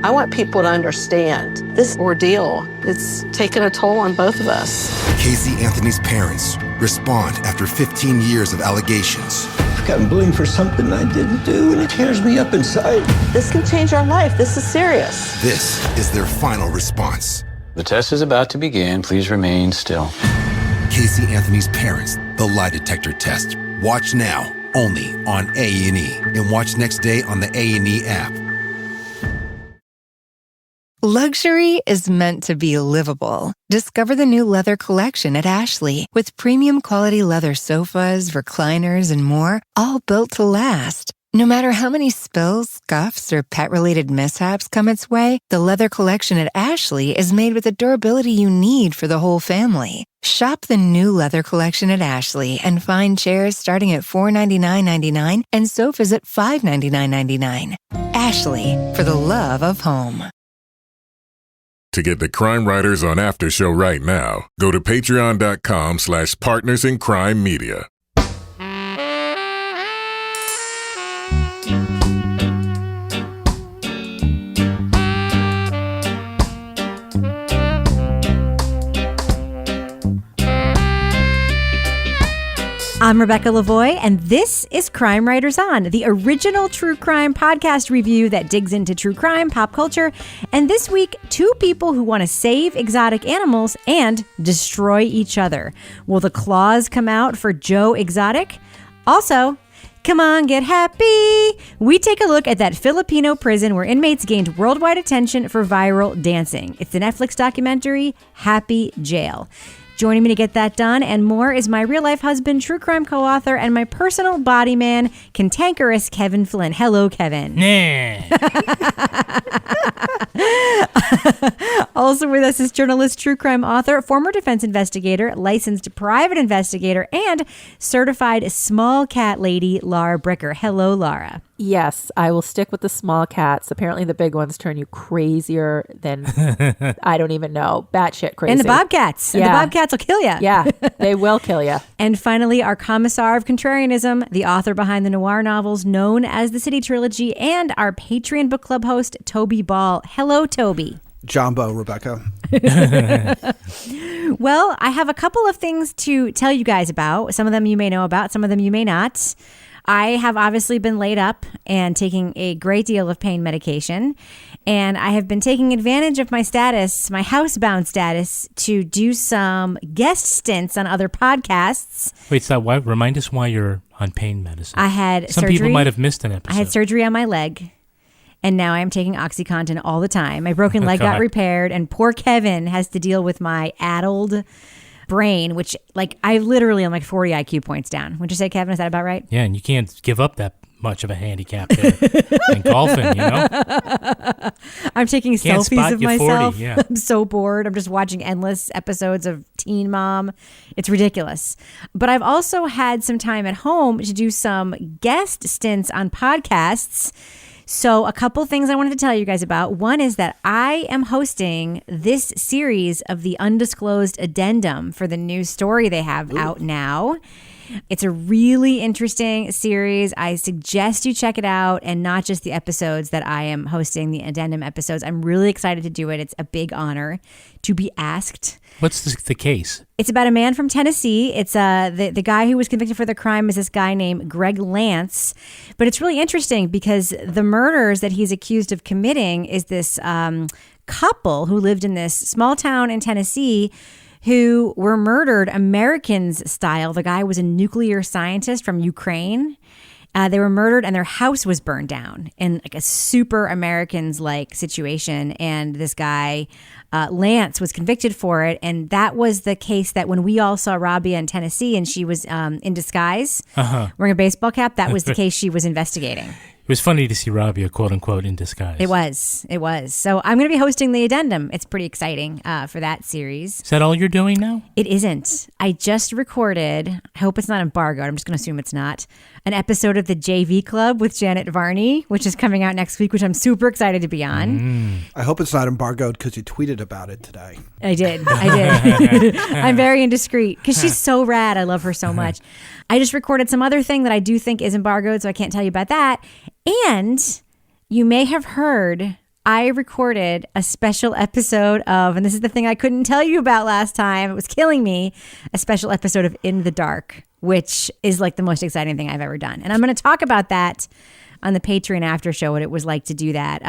I want people to understand this ordeal. It's taken a toll on both of us. Casey Anthony's parents respond after 15 years of allegations. I've gotten blamed for something I didn't do, and it tears me up inside. This can change our life. This is serious. This is their final response. The test is about to begin. Please remain still. Casey Anthony's parents, the lie detector test. Watch now, only on A&E, and watch next day on the A&E app. Luxury is meant to be livable. Discover the new leather collection at Ashley with premium quality leather sofas, recliners, and more, all built to last. No matter how many spills, scuffs, or pet-related mishaps come its way, the leather collection at Ashley is made with the durability you need for the whole family. Shop the new leather collection at Ashley and find chairs starting at $499.99 and sofas at $599.99. Ashley, for the love of home. To get the Crime Writers on Aftershow right now, go to patreon.com/partnersincrimemedia. I'm Rebecca Lavoie, and this is Crime Writers On, the original true crime podcast review that digs into true crime, pop culture, and this week, two people who want to save exotic animals and destroy each other. Will the claws come out for Joe Exotic? Also, come on, get happy! We take a look at that Filipino prison where inmates gained worldwide attention for viral dancing. It's the Netflix documentary, Happy Jail. Joining me to get that done and more is my real-life husband, true crime co-author, and my personal body man, cantankerous Kevin Flynn. Hello, Kevin. Also with us is journalist, true crime author, former defense investigator, licensed private investigator, and certified small cat lady, Laura Bricker. Hello, Laura. Yes, I will stick with the small cats. Apparently the big ones turn you crazier than, I don't even know, batshit crazy. And the bobcats. Yeah. And the bobcats will kill you. Yeah, they will kill you. And finally, our commissar of contrarianism, the author behind the noir novels known as the City Trilogy, and our Patreon book club host, Toby Ball. Hello, Toby. Jumbo, Rebecca. Well, I have a couple of things to tell you guys about. Some of them you may know about, some of them you may not. I have obviously been laid up and taking a great deal of pain medication. And I have been taking advantage of my status, my housebound status, to do some guest stints on other podcasts. Wait, so remind us why you're on pain medicine. I had Some surgery. people might have missed an episode. I had surgery on my leg. And now I'm taking OxyContin all the time. My broken leg got repaired, and poor Kevin has to deal with my addled brain, which, like, I literally am like 40 IQ points down. Would you say, Kevin? Is that about right? Yeah, and you can't give up that much of a handicap there in golfing, you know? I'm taking Can't selfies spot of you 40, myself. yeah. I'm so bored. I'm just watching endless episodes of Teen Mom. It's ridiculous. But I've also had some time at home to do some guest stints on podcasts. So a couple things I wanted to tell you guys about. One is that I am hosting this series of the Undisclosed Addendum for the new story they have out now. It's a really interesting series. I suggest you check it out, and not just the episodes that I am hosting, the addendum episodes. I'm really excited to do it. It's a big honor to be asked. What's the case? It's about a man from Tennessee. It's the guy who was convicted for the crime is this guy named Greg Lance. But it's really interesting because the murders that he's accused of committing is this couple who lived in this small town in Tennessee who were murdered Americans style. The guy was a nuclear scientist from Ukraine. They were murdered and their house was burned down in like a super Americans-like situation. And this guy, Lance, was convicted for it. And that was the case that when we all saw Rabia in Tennessee and she was in disguise, wearing a baseball cap, that was the case she was investigating. It was funny to see Rabia, quote unquote, in disguise. It was. So I'm going to be hosting the addendum. It's pretty exciting for that series. Is that all you're doing now? It isn't. I just recorded, I hope it's not embargoed, I'm just going to assume it's not, an episode of the JV Club with Janet Varney, which is coming out next week, which I'm super excited to be on. I hope it's not embargoed because you tweeted about it today. I did. I'm very indiscreet because she's so rad. I love her so much. I just recorded some other thing that I do think is embargoed, so I can't tell you about that. And you may have heard I recorded a special episode of, and this is the thing I couldn't tell you about last time, it was killing me, a special episode of In the Dark, which is like the most exciting thing I've ever done. And I'm going to talk about that on the Patreon after show, what it was like to do that.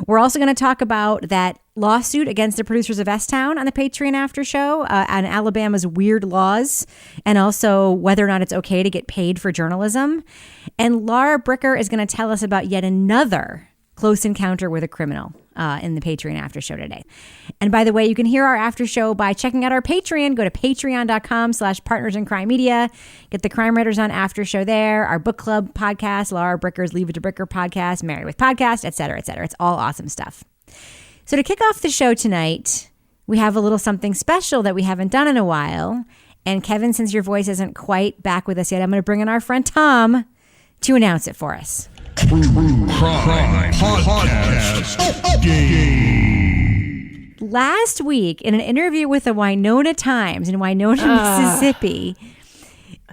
We're also going to talk about that lawsuit against the producers of S-Town on the Patreon after show, on Alabama's weird laws, and also whether or not it's okay to get paid for journalism. And Laura Bricker is going to tell us about yet another close encounter with a criminal in the Patreon after show today. And by the way, you can hear our after show by checking out our Patreon. Go to patreon.com/partnersincrimemedia. Get the Crime Writers on after show there. Our book club podcast, Laura Bricker's Leave It to Bricker podcast, Married with Podcast, et cetera, et cetera. It's all awesome stuff. So to kick off the show tonight, we have a little something special that we haven't done in a while. And Kevin, since your voice isn't quite back with us yet, I'm going to bring in our friend Tom to announce it for us. Crime Podcast Game. Last week, in an interview with the Winona Times in Winona, Mississippi,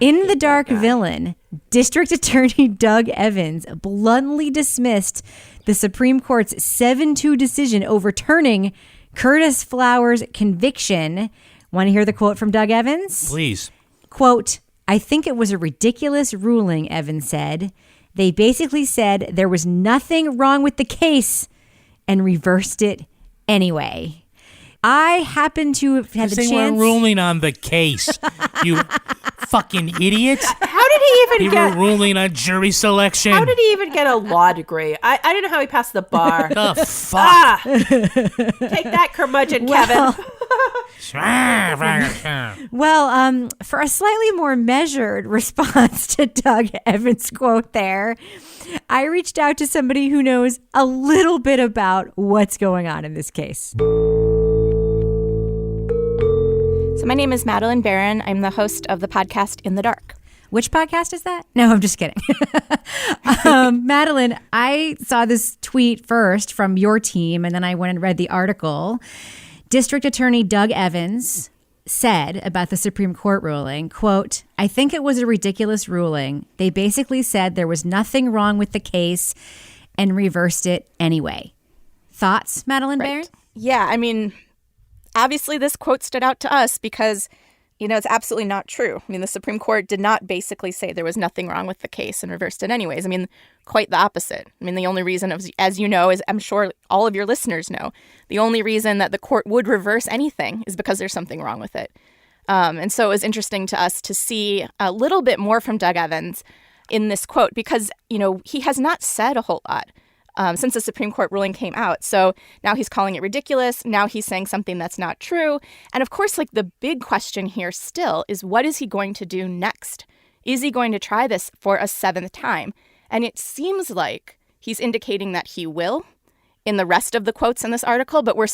In the Dark villain, District Attorney Doug Evans bluntly dismissed the Supreme Court's 7-2 decision overturning Curtis Flowers' conviction. Want to hear the quote from Doug Evans? Please. Quote, "I think it was a ridiculous ruling," Evans said. "They basically said there was nothing wrong with the case and reversed it anyway." I happen to have had the chance. They weren't ruling on the case, you fucking idiot. How did he even They were ruling on jury selection. How did he even get a law degree? I don't know how he passed the bar. The fuck? Take that, curmudgeon, Kevin. Well, for a slightly more measured response to Doug Evans' quote there, I reached out to somebody who knows a little bit about what's going on in this case. So my name is Madeline Barron. I'm the host of the podcast In the Dark. Which podcast is that? No, I'm just kidding. Madeline, I saw this tweet first from your team, and then I went and read the article. District Attorney Doug Evans said about the Supreme Court ruling, quote, "I think it was a ridiculous ruling. They basically said there was nothing wrong with the case and reversed it anyway." Thoughts, Madeline Barron? Yeah, I mean, obviously this quote stood out to us because, you know, it's absolutely not true. I mean, the Supreme Court did not basically say there was nothing wrong with the case and reversed it anyways. I mean, quite the opposite. I mean, the only reason, as you know, as I'm sure all of your listeners know, the only reason that the court would reverse anything is because there's something wrong with it. And so it was interesting to us to see a little bit more from Doug Evans in this quote because, you know, he has not said a whole lot since the Supreme Court ruling came out. So now he's calling it ridiculous. Now he's saying something that's not true. And of course, like the big question here still is what is he going to do next? Is he going to try this for a 7th time? And it seems like he's indicating that he will in the rest of the quotes in this article, but we're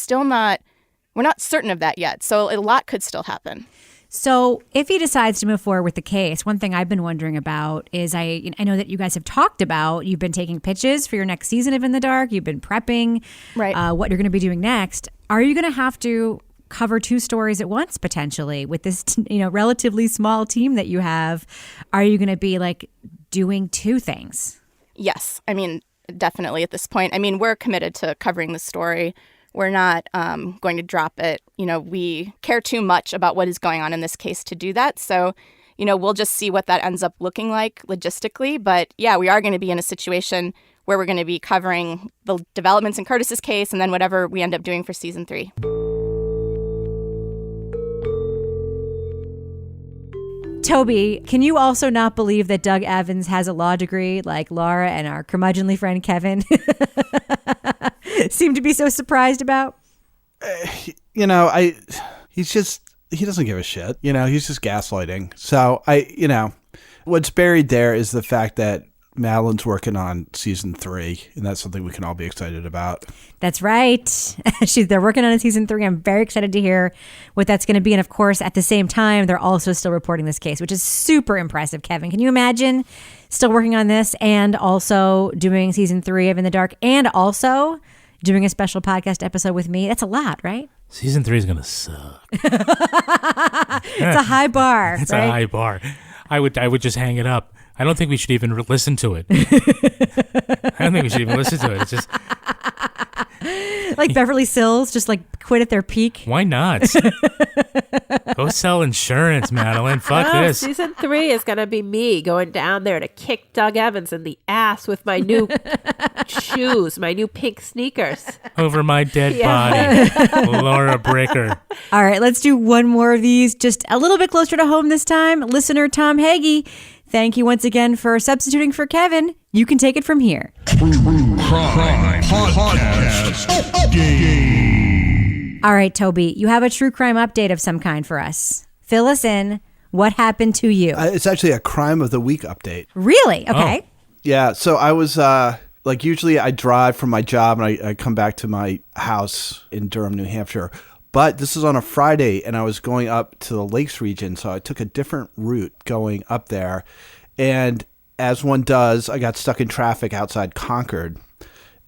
not certain of that yet. So a lot could still happen. So if he decides to move forward with the case, one thing I've been wondering about is I know that you guys have talked about, you've been taking pitches for your next season of In the Dark. You've been prepping what you're going to be doing next. Are you going to have to cover 2 stories at once potentially with this, relatively small team that you have? Are you going to be like doing 2 things? Yes. I mean, definitely at this point. I mean, we're committed to covering the story. We're not going to drop it. You know, we care too much about what is going on in this case to do that. So, you know, we'll just see what that ends up looking like logistically. But yeah, we are going to be in a situation where we're going to be covering the developments in Curtis's case and then whatever we end up doing for season 3. Toby, can you also not believe that Doug Evans has a law degree like Laura and our curmudgeonly friend Kevin seem to be so surprised about? He doesn't give a shit. He's just gaslighting. So what's buried there is the fact that Madeline's working on season 3, and that's something we can all be excited about. That's right. They're working on a season 3. I'm very excited to hear what that's going to be. And of course, at the same time, they're also still reporting this case, which is super impressive. Kevin, can you imagine still working on this and also doing season 3 of In the Dark and also doing a special podcast episode with me? That's a lot, right? Season 3 is going to suck. It's a high bar. It's right? a high bar. I would just hang it up. I don't think we should even listen to it. I don't think we should even listen to it. It's just like Beverly Sills, just like quit at their peak. Why not? Go sell insurance, Madeline. Fuck this. Season 3 is going to be me going down there to kick Doug Evans in the ass with my new shoes, my new pink sneakers. Over my dead body. Laura Bricker. All right, let's do one more of these, just a little bit closer to home this time. Listener Tom Hagee, thank you once again for substituting for Kevin. You can take it from here. Crime Podcast Game. All right, Toby, you have a true crime update of some kind for us. Fill us in. What happened to you? It's actually a crime of the week update. Really? Okay. Yeah. So I was usually I drive from my job and I come back to my house in Durham, New Hampshire. But this is on a Friday and I was going up to the Lakes region. So I took a different route going up there. And as one does, I got stuck in traffic outside Concord.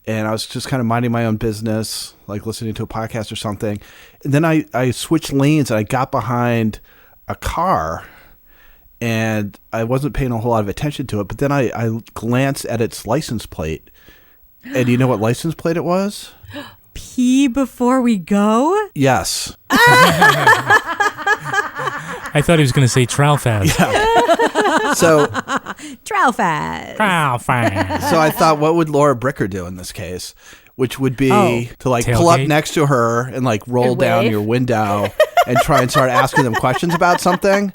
And I was just kind of minding my own business, like listening to a podcast or something. And then I switched lanes and I got behind a car and I wasn't paying a whole lot of attention to it. But then I glanced at its license plate. And you know what license plate it was? Pee before we go? Yes. I thought he was going to say Trowfaz. Yeah. So Trowfaz. Trowfaz. So I thought, what would Laura Bricker do in this case? Which would be to like pull up next to her and like roll down your window and try and start asking them questions about something.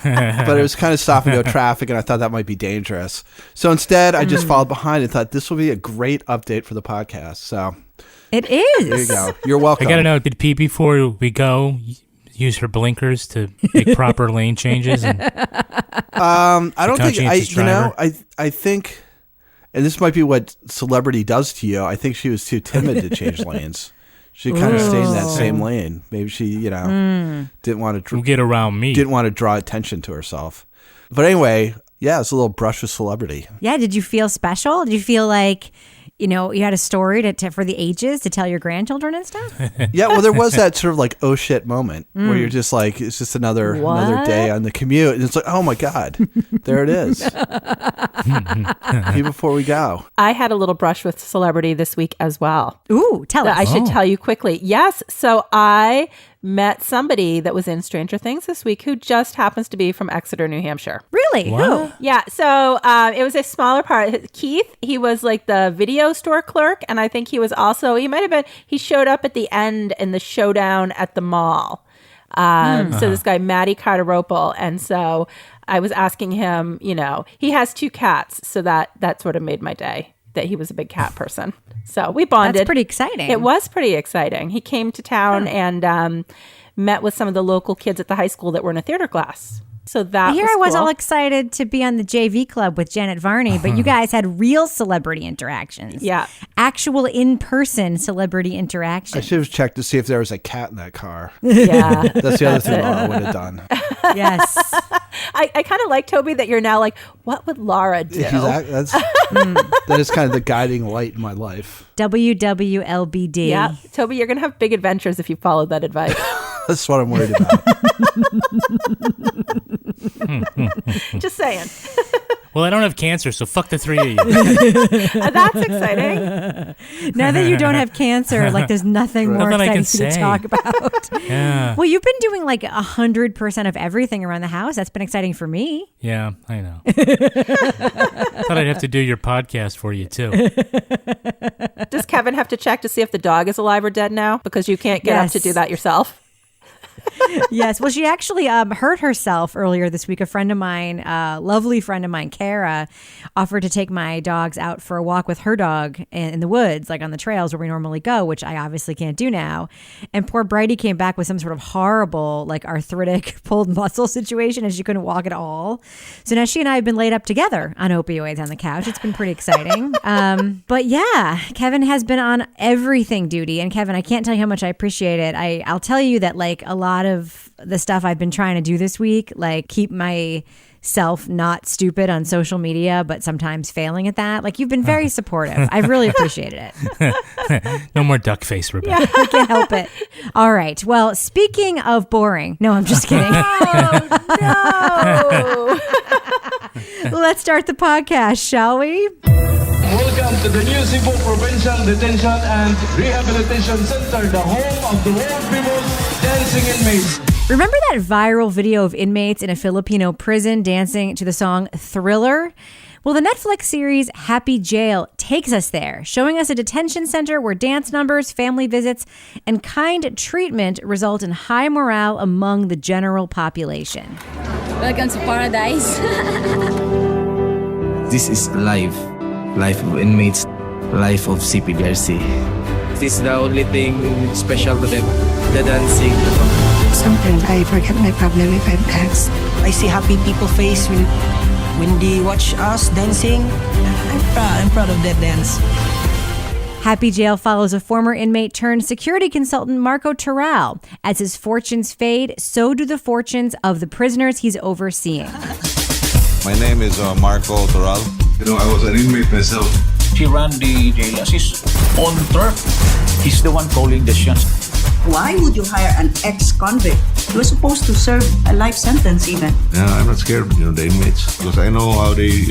But it was kind of stop and go traffic, and I thought that might be dangerous. So instead, I just followed behind and thought this will be a great update for the podcast. So it is. There you go. You're welcome. I got to know, did Pee before we go use her blinkers to make proper lane changes? And I don't think I think, and this might be what celebrity does to you. I think she was too timid to change lanes. She kind of stayed in that same lane. Maybe she, didn't want to get around me. Didn't want to draw attention to herself. But anyway, yeah, it's a little brush with celebrity. Yeah. Did you feel special? Did you feel like, you had a story for the ages to tell your grandchildren and stuff? Yeah, well, there was that sort of like, oh shit moment where you're just like, it's just another day on the commute. And it's like, oh my God, there it is. Before we go. I had a little brush with celebrity this week as well. Ooh, tell us. I should tell you quickly. Yes. So I met somebody that was in Stranger Things this week who just happens to be from Exeter, New Hampshire. Really? Wow. Who? Yeah. So it was a smaller part. Keith, he was like the video store clerk. And I think he was also, he showed up at the end in the showdown at the mall. So this guy, Matty Carteropel. And so I was asking him, he has 2 cats. So that sort of made my day, that he was a big cat person. So we bonded. That's pretty exciting. It was pretty exciting. He came to town and met with some of the local kids at the high school that were in a theater class. So that Here was I was cool. all excited to be on the JV club with Janet Varney, but you guys had real celebrity interactions. Yeah. Actual in-person celebrity interactions. I should have checked to see if there was a cat in that car. Yeah. That's the other thing Laura would have done. Yes. I kind of like, Toby, that you're now like, what would Laura do? That is kind of the guiding light in my life. WWLBD. Yeah. Toby, you're going to have big adventures if you follow that advice. That's what I'm worried about. Just saying. Well, I don't have cancer, so fuck the 3 of you. That's exciting. Now that you don't have cancer, like there's nothing more Nothing I exciting can to say. talk about. Yeah. Well, you've been doing like 100% of everything around the house. That's been exciting for me. Yeah, I know. Thought I'd have to do your podcast for you, too. Does Kevin have to check to see if the dog is alive or dead now? Because you can't get up to do that yourself. Yes. Well, she actually hurt herself earlier this week. A friend of mine, lovely friend of mine, Kara, offered to take my dogs out for a walk with her dog in the woods, like on the trails where we normally go, which I obviously can't do now. And poor Bridie came back with some sort of horrible, like arthritic pulled muscle situation, and she couldn't walk at all. So now she and I have been laid up together on opioids on the couch. It's been pretty exciting. But yeah, Kevin has been on everything duty. And Kevin, I can't tell you how much I appreciate it. I'll tell you that like a lot of the stuff I've been trying to do this week, like keep myself not stupid on social media, but sometimes failing at that. Like you've been very supportive. I've really appreciated it. No more duck face, Rebecca. Yeah, I can't help it. All right. Well, speaking of boring, no, I'm just kidding. Oh, no. Let's start the podcast, shall we? Welcome to the new Cebu Provincial Detention and Rehabilitation Center, the home of the world famous dancing inmates. Remember that viral video of inmates in a Filipino prison dancing to the song Thriller? Well, the Netflix series Happy Jail takes us there, showing us a detention center where dance numbers, family visits, and kind treatment result in high morale among the general population. Welcome to paradise. This is life of inmates, life of CPDRC. This is the only thing special to them, the dancing. Sometimes I forget my problem if I'm tense. I see happy people face when they watch us dancing. I'm proud of that dance. Happy Jail follows a former inmate turned security consultant, Marco Terral. As his fortunes fade, so do the fortunes of the prisoners he's overseeing. My name is Marco Terral. I was an inmate myself. He ran the jail as his own turf. He's the one calling the shots. Why would you hire an ex-convict? He was supposed to serve a life sentence even. Yeah, I'm not scared of the inmates because I know how they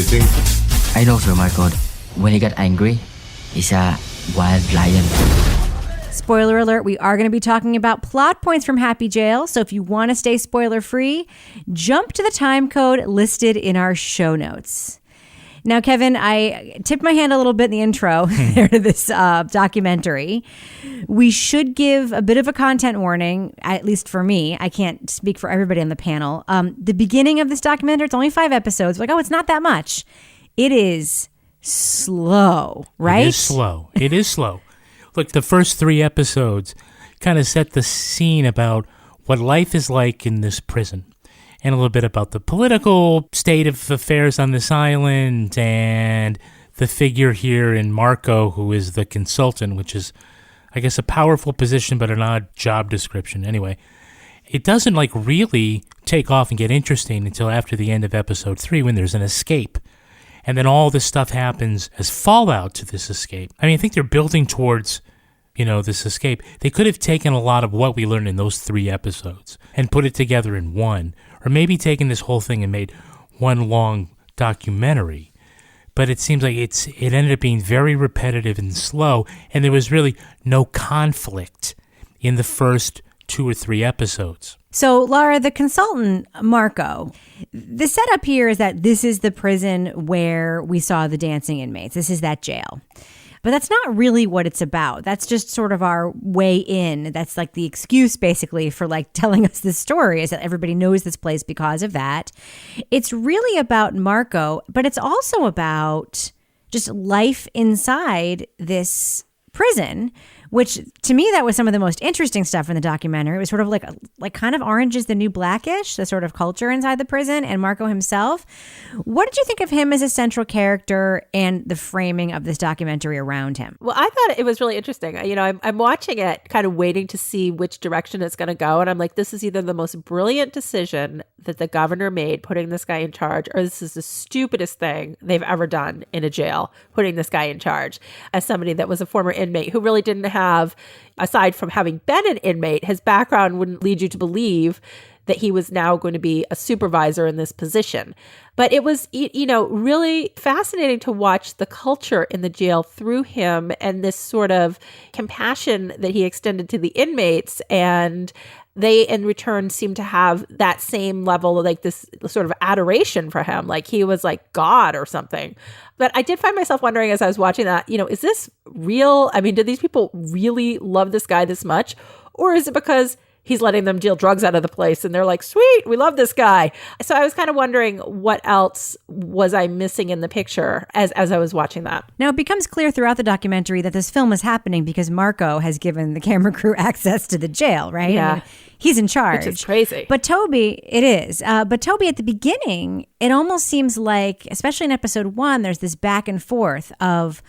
think. I know Sir Marco. When he got angry, he's a wild lion. Spoiler alert, we are going to be talking about plot points from Happy Jail, so if you want to stay spoiler-free, jump to the time code listed in our show notes. Now, Kevin, I tipped my hand a little bit in the intro there to this documentary. We should give a bit of a content warning, at least for me. I can't speak for everybody on the panel. The beginning of this documentary, it's only 5 episodes. Like, oh, it's not that much. It is slow, right? It is slow. Look, the first 3 episodes kind of set the scene about what life is like in this prison. And a little bit about the political state of affairs on this island and the figure here in Marco, who is the consultant, which is, I guess, a powerful position but an odd job description. Anyway, it doesn't really take off and get interesting until after the end of episode 3 when there's an escape. And then all this stuff happens as fallout to this escape. I mean, I think they're building towards, this escape. They could have taken a lot of what we learned in those 3 episodes and put it together in one. Or maybe taken this whole thing and made one long documentary. But it seems like it ended up being very repetitive and slow, and there was really no conflict in the first 2 or 3 episodes. So, Laura, the consultant, Marco, the setup here is that this is the prison where we saw the dancing inmates. This is that jail. But that's not really what it's about. That's just sort of our way in. That's like the excuse, basically, for telling us this story, is that everybody knows this place because of that. It's really about Marco, but it's also about just life inside this prison, which to me, that was some of the most interesting stuff in the documentary. It was sort of like kind of Orange is the New Blackish, the sort of culture inside the prison, and Marco himself. What did you think of him as a central character and the framing of this documentary around him? Well, I thought it was really interesting. I'm watching it kind of waiting to see which direction it's going to go. And I'm like, this is either the most brilliant decision that the governor made, putting this guy in charge, or this is the stupidest thing they've ever done in a jail, putting this guy in charge. As somebody that was a former inmate who really didn't have, aside from having been an inmate, his background wouldn't lead you to believe that he was now going to be a supervisor in this position. But it was, really fascinating to watch the culture in the jail through him and this sort of compassion that he extended to the inmates. And they, in return, seemed to have that same level of this sort of adoration for him. Like he was like God or something. But I did find myself wondering as I was watching that, is this real? I mean, do these people really love this guy this much? Or is it because he's letting them deal drugs out of the place and they're like, sweet, we love this guy? So I was kind of wondering what else was I missing in the picture as I was watching that. Now, it becomes clear throughout the documentary that this film is happening because Marco has given the camera crew access to the jail, right? Yeah. I mean, he's in charge. Which is crazy. But Toby, it is. But Toby, at the beginning, it almost seems like, especially in episode 1, there's this back and forth of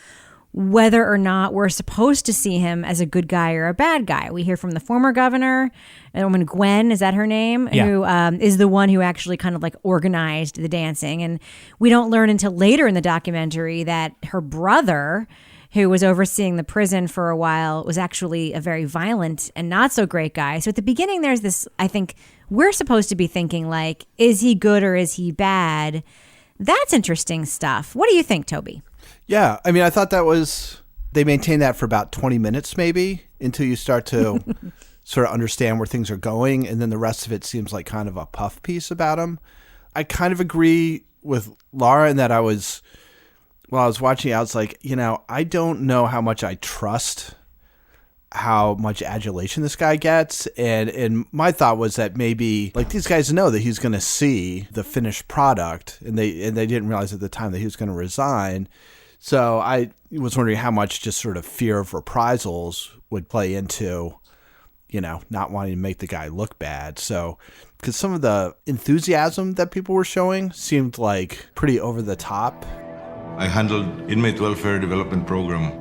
whether or not we're supposed to see him as a good guy or a bad guy. We hear from the former governor, a woman, Gwen, is that her name? Yeah. Who is the one who actually kind of organized the dancing. And we don't learn until later in the documentary that her brother, who was overseeing the prison for a while, was actually a very violent and not so great guy. So at the beginning, there's this, I think we're supposed to be thinking is he good or is he bad? That's interesting stuff. What do you think, Toby? Yeah, I mean, I thought they maintained that for about 20 minutes maybe until you start to sort of understand where things are going. And then the rest of it seems like kind of a puff piece about him. I kind of agree with Laura in that while I was watching it, I was like, I don't know how much I trust how much adulation this guy gets. And my thought was that maybe like these guys know that he's going to see the finished product and they didn't realize at the time that he was going to resign. So I was wondering how much just sort of fear of reprisals would play into, not wanting to make the guy look bad. So, because some of the enthusiasm that people were showing seemed like pretty over the top. I handled inmate welfare development program.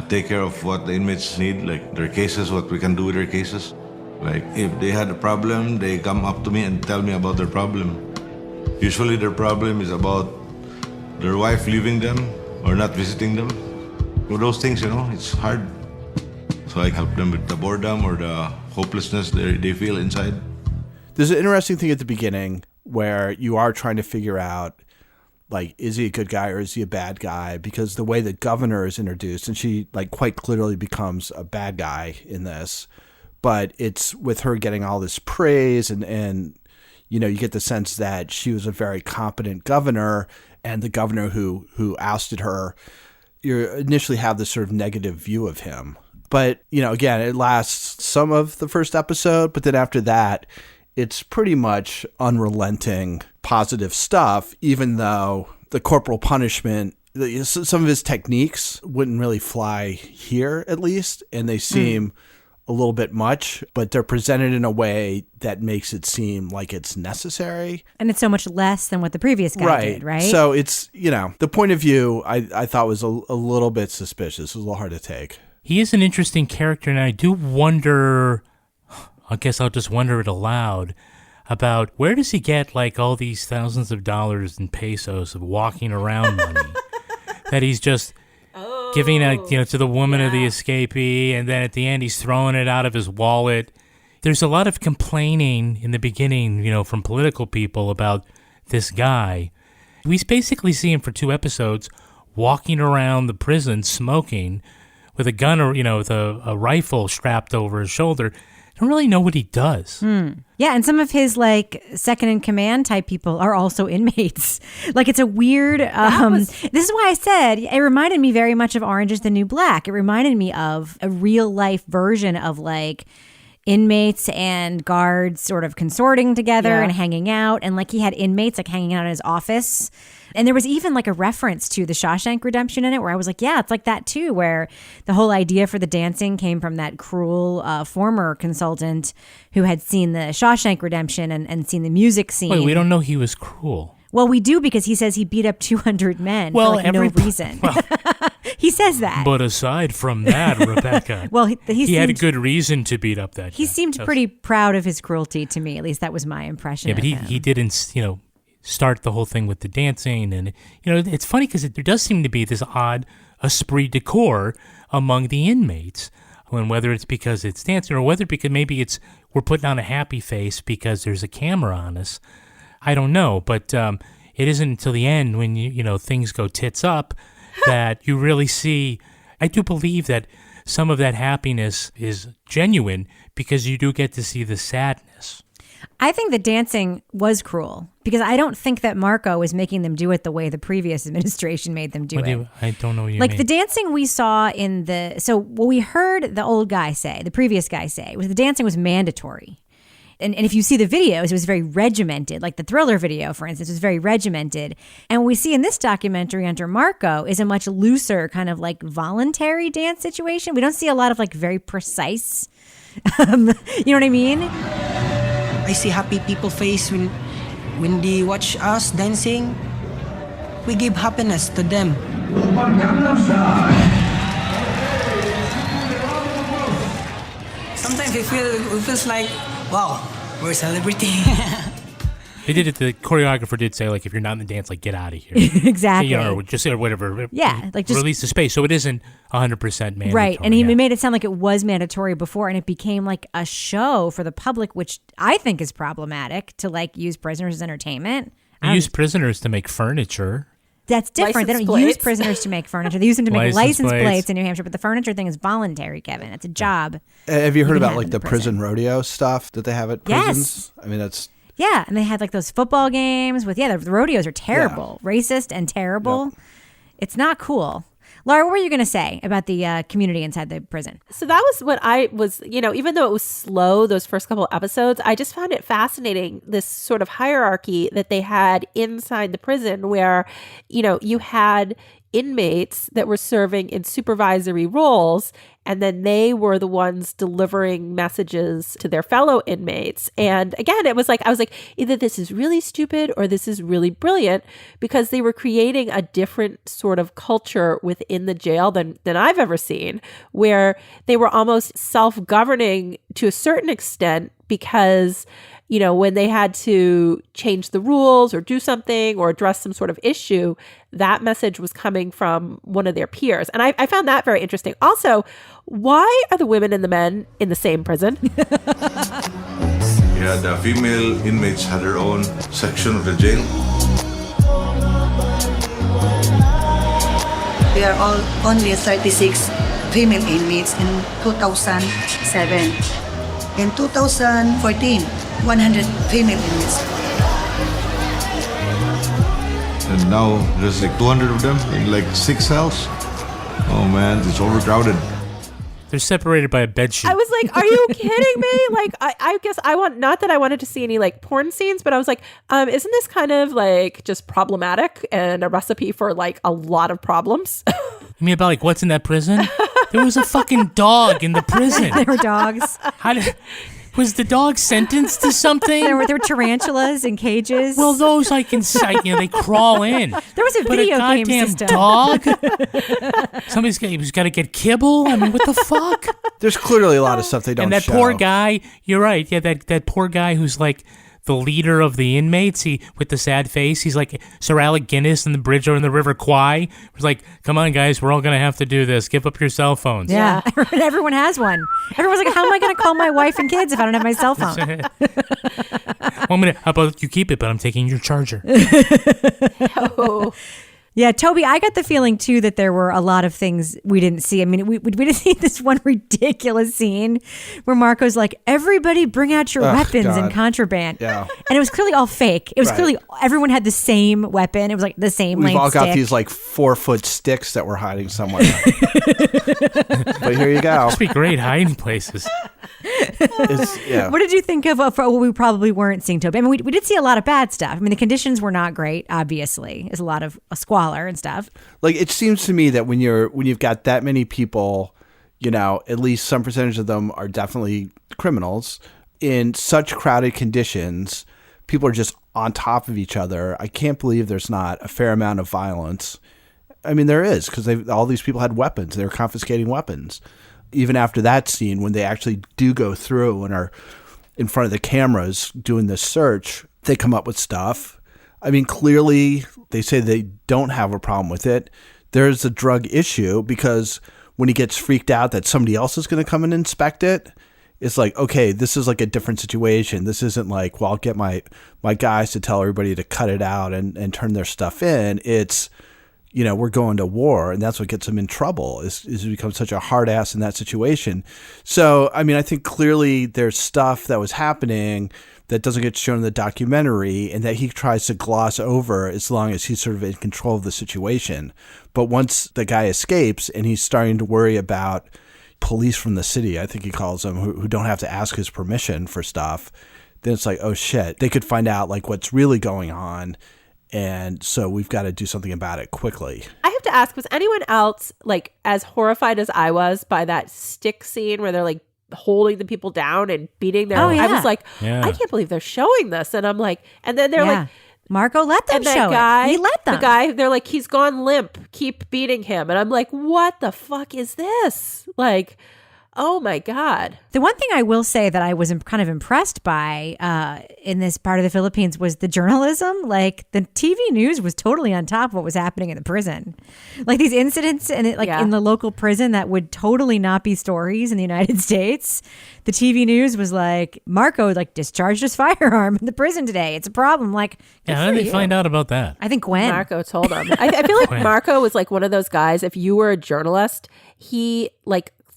Take care of what the inmates need, like their cases, what we can do with their cases. Like if they had a problem, they come up to me and tell me about their problem. Usually their problem is about their wife leaving them or not visiting them. Well, those things, it's hard. So I help them with the boredom or the hopelessness they feel inside. There's an interesting thing at the beginning where you are trying to figure out, like, is he a good guy or is he a bad guy? Because the way the governor is introduced, and she like quite clearly becomes a bad guy in this, but it's with her getting all this praise and you get the sense that she was a very competent governor, and the governor who ousted her, you initially have this sort of negative view of him. But, again, it lasts some of the first episode, but then after that, it's pretty much unrelenting positive stuff, even though the corporal punishment, some of his techniques wouldn't really fly here, at least, and they seem a little bit much, but they're presented in a way that makes it seem like it's necessary. And it's so much less than what the previous guy did, right? So it's, the point of view I thought was a little bit suspicious. It was a little hard to take. He is an interesting character, and I do wonder, I guess I'll just wonder it aloud, about where does he get like all these thousands of dollars in pesos of walking around money that he's just giving out, to the woman of the escapee, and then at the end he's throwing it out of his wallet. There's a lot of complaining in the beginning, from political people about this guy. We basically see him for 2 episodes walking around the prison smoking with a gun or, with a rifle strapped over his shoulder. Don't really know what he does. Yeah, and some of his like second in command type people are also inmates. Like it's a weird. This is why I said it reminded me very much of Orange Is the New Black. It reminded me of a real life version of like inmates and guards sort of consorting together and hanging out, and like he had inmates like hanging out in his office. And there was even like a reference to the Shawshank Redemption in it where I was like, yeah, it's like that too, where the whole idea for the dancing came from that cruel former consultant who had seen the Shawshank Redemption and seen the music scene. Wait, we don't know he was cruel. Well, we do because he says he beat up 200 men for like no reason. Well, he says that. But aside from that, Rebecca, well, he had a good reason to beat up that guy. He seemed pretty proud of his cruelty to me. At least that was my impression. Yeah, but he didn't, start the whole thing with the dancing. And, it's funny because there does seem to be this odd esprit de corps among the inmates. And whether it's because it's dancing or whether because maybe we're putting on a happy face because there's a camera on us. I don't know. But it isn't until the end when, things go tits up that you really see. I do believe that some of that happiness is genuine because you do get to see the sadness. I think the dancing was cruel because I don't think that Marco is making them do it the way the previous administration made them do it. I don't know what you like mean. The dancing we saw so what we heard the old guy say, the previous guy say, was the dancing was mandatory. And if you see the videos, it was very regimented. Like the Thriller video, for instance, was very regimented. And what we see in this documentary under Marco is a much looser kind of like voluntary dance situation. We don't see a lot of like very precise, you know what I mean? I see happy people face when they watch us dancing. We give happiness to them. Sometimes it feels like, wow, we're celebrating. They did it. The choreographer did say, like, if you're not in the dance, like, get out of here. Exactly. Or just or whatever. Yeah, like just release the space. So it isn't 100% mandatory. Right, and he made it sound like it was mandatory before, and it became like a show for the public, which I think is problematic to like use prisoners as entertainment. They use prisoners to make furniture. That's different. They License don't use plates. prisoners to make furniture. They use them to make License license plates. plates In New Hampshire, but the furniture thing is voluntary, Kevin. It's a job. Have you heard can about have like in the prison rodeo stuff that they have at Yes. prisons? I mean, that's Yeah, and they had like those football games with, the rodeos are terrible, racist and terrible. It's not cool. Laura, what were you going to say about the community inside the prison? So that was what I was, even though it was slow, those first couple episodes, I just found it fascinating, this sort of hierarchy that they had inside the prison where, you had inmates that were serving in supervisory roles, and then they were the ones delivering messages to their fellow inmates. And again, I was like, either this is really stupid or this is really brilliant, because they were creating a different sort of culture within the jail than I've ever seen, where they were almost self-governing to a certain extent, because when they had to change the rules or do something or address some sort of issue, that message was coming from one of their peers. And I found that very interesting. Also, why are the women and the men in the same prison? Yeah, the female inmates had their own section of the jail. There are all only 36 female inmates in 2007. In 2014, 100 female inmates. And now there's like 200 of them in like 6 cells. Oh man, it's overcrowded. They're separated by a bed sheet. I was like, are you kidding me? Like, I guess not that I wanted to see any like porn scenes, but I was like, isn't this kind of like just problematic and a recipe for like a lot of problems? You mean about like what's in that prison? There was a fucking dog in the prison. There were dogs. Was the dog sentenced to something? There were tarantulas in cages. Well, those like inside, they crawl in. There was a But video a game goddamn system. dog? He's got to get kibble? I mean, what the fuck? there's clearly a lot of stuff they don't And that show. poor guy, you're right. Yeah, that poor guy who's like the leader of the inmates, with the sad face, he's like Sir Alec Guinness in the bridge over the River Kwai. He's like, come on, guys, we're all going to have to do this. Give up your cell phones. Yeah, everyone has one. Everyone's like, how am I going to call my wife and kids if I don't have my cell phone? 1 minute, how about you keep it, but I'm taking your charger. Oh. Yeah, Toby, I got the feeling, too, that there were a lot of things we didn't see. I mean, we didn't see this one ridiculous scene where Marco's like, everybody bring out your weapons and contraband. Yeah. And it was clearly all fake. It was clearly everyone had the same weapon. It was like the same We've length all got stick. these like 4-foot sticks that we're hiding somewhere. But here you go. Must be great hiding places. What did you think of what we probably weren't seeing, Toby? I mean, we did see a lot of bad stuff. I mean, the conditions were not great, obviously. There's a lot of squalor and stuff. Like, it seems to me that when you've got that many people, at least some percentage of them are definitely criminals in such crowded conditions. People are just on top of each other. I can't believe there's not a fair amount of violence. I mean, there is, because all these people had weapons. They were confiscating weapons. Even after that scene, when they actually do go through and are in front of the cameras doing this search, they come up with stuff. I mean, clearly they say they don't have a problem with it. There's a drug issue, because when he gets freaked out that somebody else is going to come and inspect it, it's like, okay, this is like a different situation. This isn't like, well, I'll get my guys to tell everybody to cut it out and turn their stuff in. It's, we're going to war, and that's what gets them in trouble, is become such a hard ass in that situation. So, I mean, I think clearly there's stuff that was happening that doesn't get shown in the documentary and that he tries to gloss over as long as he's sort of in control of the situation. But once the guy escapes and he's starting to worry about police from the city, I think he calls them, who don't have to ask his permission for stuff, then it's like, oh shit, they could find out like what's really going on. And so we've got to do something about it quickly. I have to ask, was anyone else like as horrified as I was by that stick scene where they're like holding the people down and beating their I was like, I can't believe they're showing this. And I'm like, and then they're like, Marco let them show it. He let them. The guy, they're like, he's gone limp. Keep beating him. And I'm like, what the fuck is this? Like, Oh my God. The one thing I will say that I was kind of impressed by in this part of the Philippines was the journalism. Like the TV news was totally on top of what was happening in the prison. Like these incidents in the local prison that would totally not be stories in the United States. The TV news was like, Marco discharged his firearm in the prison today. It's a problem. Like, how did they find out about that? I think Gwen. Marco told him. I feel like Marco was like one of those guys. If you were a journalist, he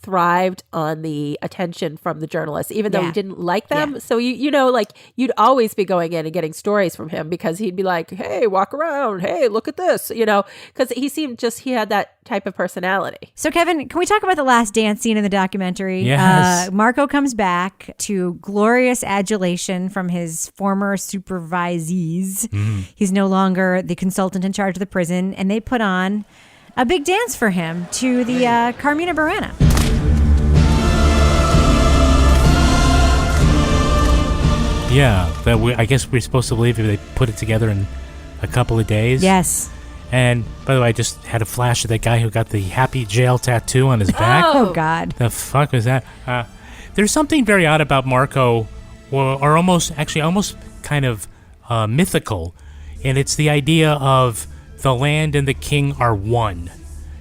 thrived on the attention from the journalists, even though he didn't like them. Yeah. So you'd always be going in and getting stories from him because he'd be like, hey, walk around. Hey, look at this, because he had that type of personality. So Kevin, can we talk about the last dance scene in the documentary? Yes. Marco comes back to glorious adulation from his former supervisees. Mm-hmm. He's no longer the consultant in charge of the prison, and they put on a big dance for him to the Carmina Burana. Yeah, I guess we're supposed to believe they put it together in a couple of days. Yes. And by the way, I just had a flash of that guy who got the happy jail tattoo on his back. Oh, God. The fuck was that? There's something very odd about Marco, or almost kind of mythical, and it's the idea of the land and the king are one.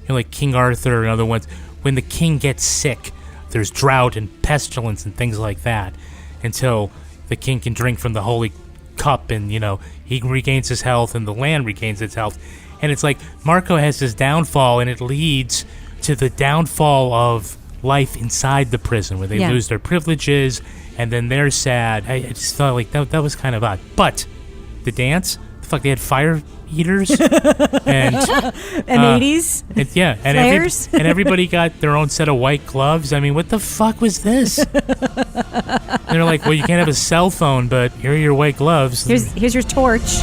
Like King Arthur and other ones. When the king gets sick, there's drought and pestilence and things like that until the king can drink from the holy cup and, he regains his health and the land regains its health. And it's like Marco has his downfall, and it leads to the downfall of life inside the prison where they lose their privileges and then they're sad. I just thought like that was kind of odd. But the dance, they had fire eaters and 80s flares. And everybody got their own set of white gloves. I mean, what the fuck was this? They're like, well, you can't have a cell phone, but here are your white gloves. Here's your torch.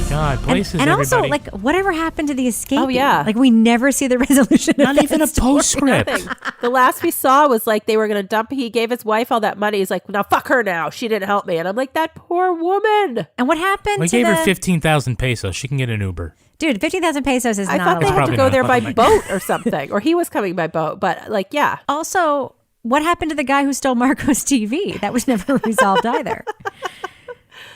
God, places and everybody. Also, whatever happened to the escape? Oh, yeah. We never see the resolution. Not even a postscript. The last we saw was they were going to dump. He gave his wife all that money. He's like, now fuck her now. She didn't help me. And I'm like, that poor woman. And what happened? We gave her 15,000 pesos. She can get an Uber. Dude, 15,000 pesos is I not. thought they had to go there by money. boat or something, or he was coming by boat. But Also, what happened to the guy who stole Marco's TV? That was never resolved either.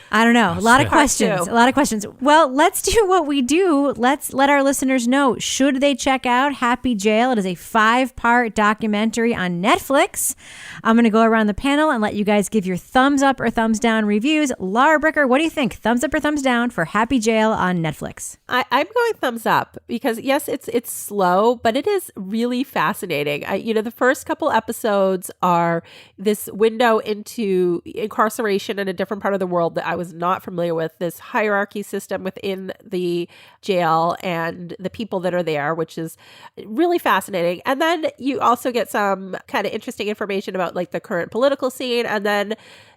I don't know. A lot of questions. Well, let's do what we do. Let's let our listeners know. Should they check out Happy Jail? It is a 5-part documentary on Netflix. I'm going to go around the panel and let you guys give your thumbs up or thumbs down reviews. Laura Bricker, what do you think? Thumbs up or thumbs down for Happy Jail on Netflix? I'm going thumbs up because, yes, it's slow, but it is really fascinating. The first couple episodes are this window into incarceration in a different part of the world that I was not familiar with, this hierarchy system within the jail and the people that are there, which is really fascinating. And then you also get some kind of interesting information about the current political scene. And then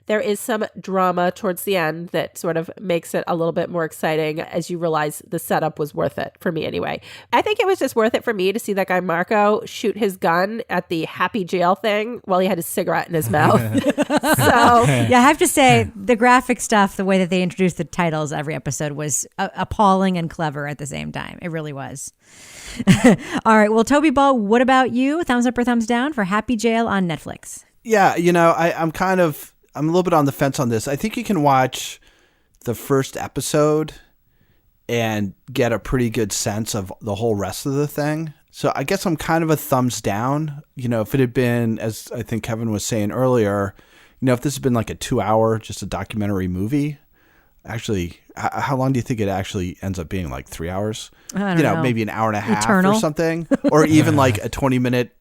there is some drama towards the end that sort of makes it a little bit more exciting as you realize the setup was worth it, for me anyway. I think it was just worth it for me to see that guy Marco shoot his gun at the Happy Jail thing while he had his cigarette in his mouth. I have to say, the graphic stuff, the way that they introduced the titles every episode was appalling and clever at the same time. It really was. All right. Well, Toby Ball, what about you? Thumbs up or thumbs down for Happy Jail on Netflix? Yeah, I'm a little bit on the fence on this. I think you can watch the first episode and get a pretty good sense of the whole rest of the thing. So I guess I'm kind of a thumbs down. If it had been, as I think Kevin was saying earlier, if this had been like a 2-hour, just a documentary movie, actually, how long do you think it actually ends up being? 3 hours? I don't know. Maybe an hour and a half Eternal. or something, or even like a 20-minute,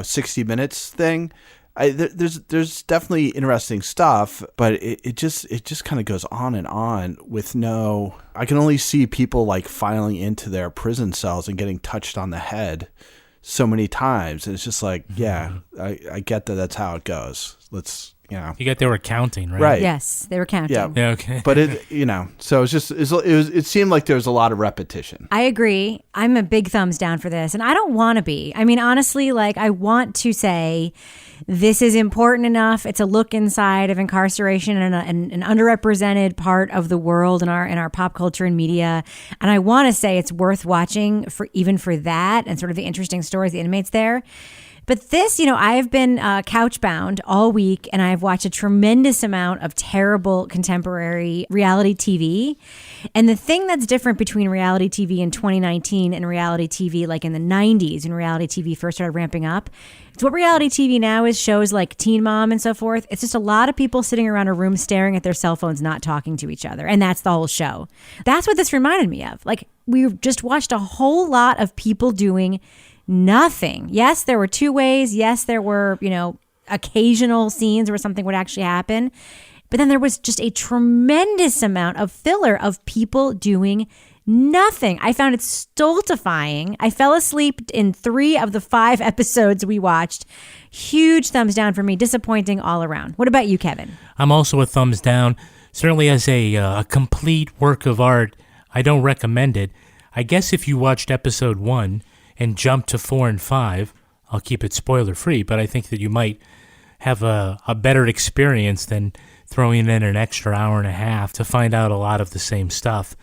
60 minutes thing. There's definitely interesting stuff, but it just kind of goes on and on with no. I can only see people filing into their prison cells and getting touched on the head so many times, and it's just I get that that's how it goes. Let's, you know. You got they were counting, right? Right. Yes, they were counting. Yeah. Okay. But it, you know, so it seemed like there was a lot of repetition. I agree. I'm a big thumbs down for this, and I don't want to be. I mean, honestly, like, I want to say this is important enough. It's a look inside of incarceration and an underrepresented part of the world in our pop culture and media. And I want to say it's worth watching for that and sort of the interesting stories, the inmates there. But this, you know, I have been couch bound all week, and I've watched a tremendous amount of terrible contemporary reality TV. And the thing that's different between reality TV in 2019 and reality TV like in the 90s, when reality TV first started ramping up, it's what reality TV now is, shows like Teen Mom and so forth. It's just a lot of people sitting around a room staring at their cell phones, not talking to each other. And that's the whole show. That's what this reminded me of. Like, we just watched a whole lot of people doing nothing. Yes, there were two ways. Yes, there were, you know, occasional scenes where something would actually happen. But then there was just a tremendous amount of filler of people doing nothing. I found it stultifying. I fell asleep in 3 of the 5 episodes we watched. Huge thumbs down for me. Disappointing all around. What about you, Kevin? I'm also a thumbs down. Certainly as a complete work of art, I don't recommend it. I guess if you watched episode 1 and jumped to 4 and 5, I'll keep it spoiler free, but I think that you might have a better experience than throwing in an extra hour and a half to find out a lot of the same stuff.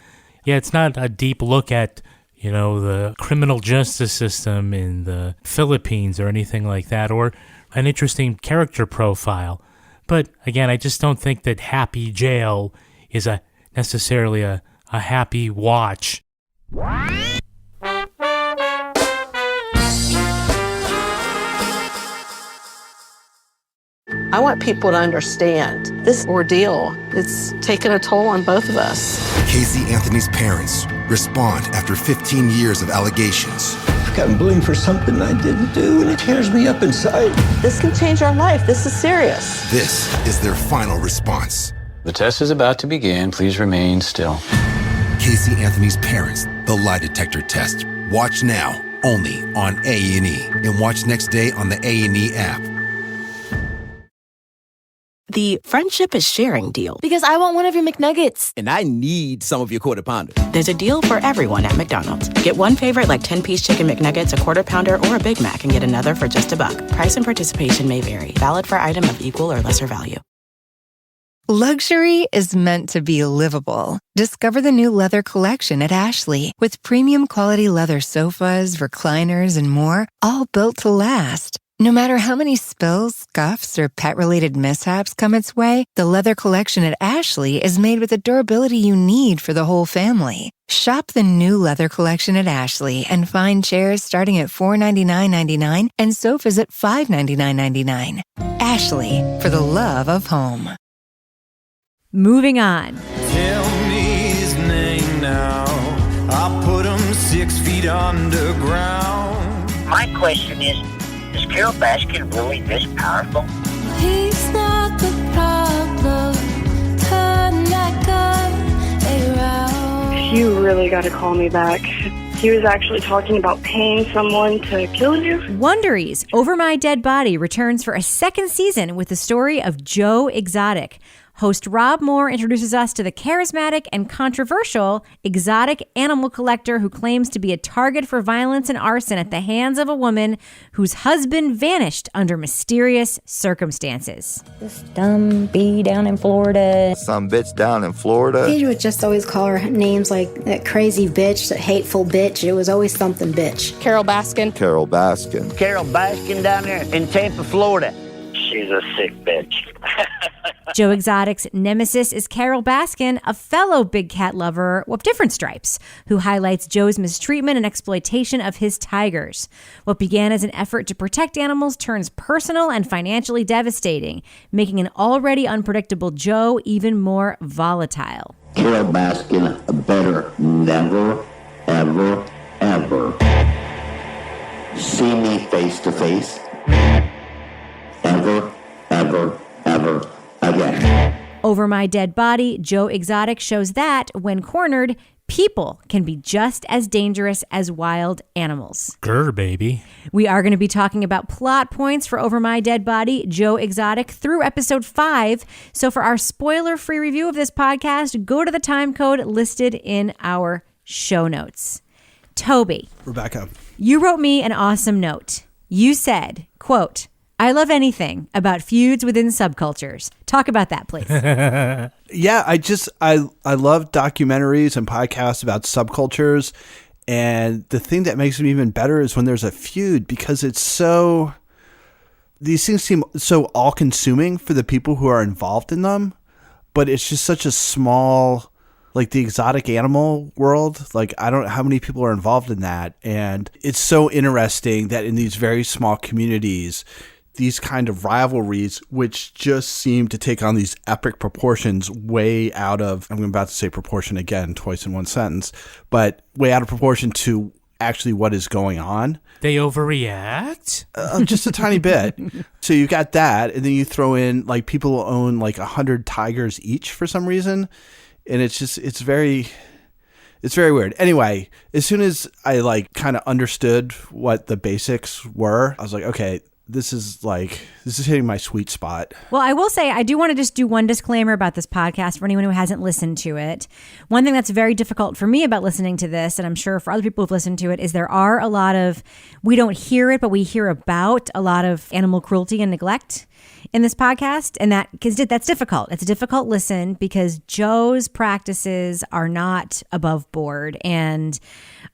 Yeah, it's not a deep look at, you know, the criminal justice system in the Philippines or anything like that, or an interesting character profile. But again, I just don't think that Happy Jail is necessarily a happy watch. I want people to understand this ordeal. It's taken a toll on both of us. Casey Anthony's parents respond after 15 years of allegations. I've gotten blamed for something I didn't do, and it tears me up inside. This can change our life. This is serious. This is their final response. The test is about to begin. Please remain still. Casey Anthony's parents, the lie detector test. Watch now, only on A&E. And watch next day on the A&E app. The friendship is sharing deal. Because I want one of your McNuggets. And I need some of your Quarter Pounder. There's a deal for everyone at McDonald's. Get one favorite like 10-piece chicken McNuggets, a Quarter Pounder, or a Big Mac, and get another for just $1. Price and participation may vary. Valid for item of equal or lesser value. Luxury is meant to be livable. Discover the new leather collection at Ashley with premium quality leather sofas, recliners, and more, all built to last. No matter how many spills, scuffs, or pet-related mishaps come its way, the leather collection at Ashley is made with the durability you need for the whole family. Shop the new leather collection at Ashley and find chairs starting at $499.99 and sofas at $599.99. Ashley, for the love of home. Moving on. Tell me his name now. I'll put him 6 feet underground. My question is Carole Baskin really this powerful? He's not the problem. Turn that gun around. You really got to call me back. He was actually talking about paying someone to kill you. Wondery's Over My Dead Body returns for a 2nd season with the story of Joe Exotic. Host Rob Moore introduces us to the charismatic and controversial exotic animal collector who claims to be a target for violence and arson at the hands of a woman whose husband vanished under mysterious circumstances. This dumb bee down in Florida. Some bitch down in Florida. He would just always call her names like that crazy bitch, that hateful bitch. It was always something bitch. Carole Baskin. Carole Baskin. Carole Baskin down there in Tampa, Florida. She's a sick bitch. Joe Exotic's nemesis is Carole Baskin, a fellow big cat lover of different stripes, who highlights Joe's mistreatment and exploitation of his tigers. What began as an effort to protect animals turns personal and financially devastating, making an already unpredictable Joe even more volatile. Carole Baskin better never, ever, ever see me face to face. Ever, ever, ever again. Over My Dead Body, Joe Exotic shows that, when cornered, people can be just as dangerous as wild animals. Grr, baby. We are going to be talking about plot points for Over My Dead Body, Joe Exotic, through episode 5. So for our spoiler-free review of this podcast, go to the time code listed in our show notes. Toby. Rebecca. You wrote me an awesome note. You said, quote, I love anything about feuds within subcultures. Talk about that, please. Yeah, I love documentaries and podcasts about subcultures. And the thing that makes them even better is when there's a feud, because these things seem so all-consuming for the people who are involved in them. But it's just such a small, like the exotic animal world. Like, I don't know how many people are involved in that. And it's so interesting that in these very small communities, these kind of rivalries, which just seem to take on these epic proportions way out of, I'm about to say proportion again, twice in one sentence, but way out of proportion to actually what is going on. They overreact? Just a tiny bit. So you got that, and then you throw in like people who own like 100 tigers each for some reason. And it's very weird. Anyway, as soon as I like kind of understood what the basics were, I was like, okay, this is hitting my sweet spot. Well, I will say, I do want to just do one disclaimer about this podcast for anyone who hasn't listened to it. One thing that's very difficult for me about listening to this, and I'm sure for other people who've listened to it, is there are a lot of, we don't hear it, but we hear about a lot of animal cruelty and neglect in this podcast. And that's difficult. It's a difficult listen because Joe's practices are not above board. And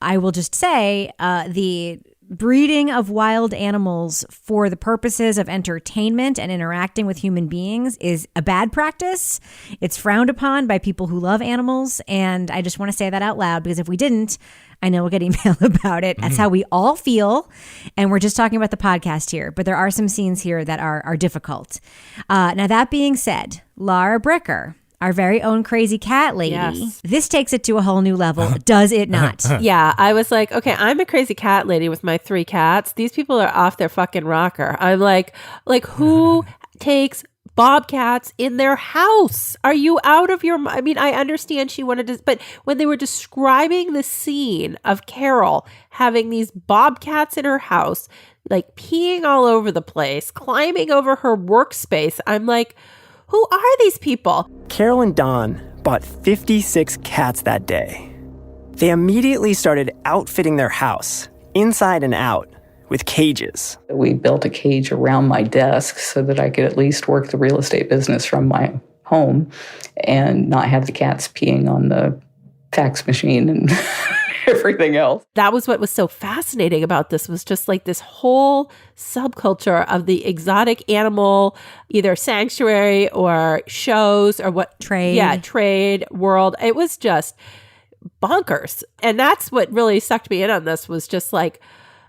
I will just say, the breeding of wild animals for the purposes of entertainment and interacting with human beings is a bad practice. It's frowned upon by people who love animals. And I just want to say that out loud, because if we didn't, I know we'll get email about it. That's how we all feel. And we're just talking about the podcast here. But there are some scenes here that are difficult. Now, that being said, Laura Bricker, our very own crazy cat lady. Yes. This takes it to a whole new level, does it not? Yeah, I was like, okay, I'm a crazy cat lady with my 3 cats. These people are off their fucking rocker. I'm like who takes bobcats in their house? Are you out of your mind? I mean, I understand she wanted to, but when they were describing the scene of Carol having these bobcats in her house, like peeing all over the place, climbing over her workspace, I'm like, who are these people? Carol and Don bought 56 cats that day. They immediately started outfitting their house, inside and out, with cages. We built a cage around my desk so that I could at least work the real estate business from my home and not have the cats peeing on the fax machine and everything else. That was what was so fascinating about this, was just like this whole subculture of the exotic animal, either sanctuary or shows or what trade world. It was just bonkers. And that's what really sucked me in on this, was just like,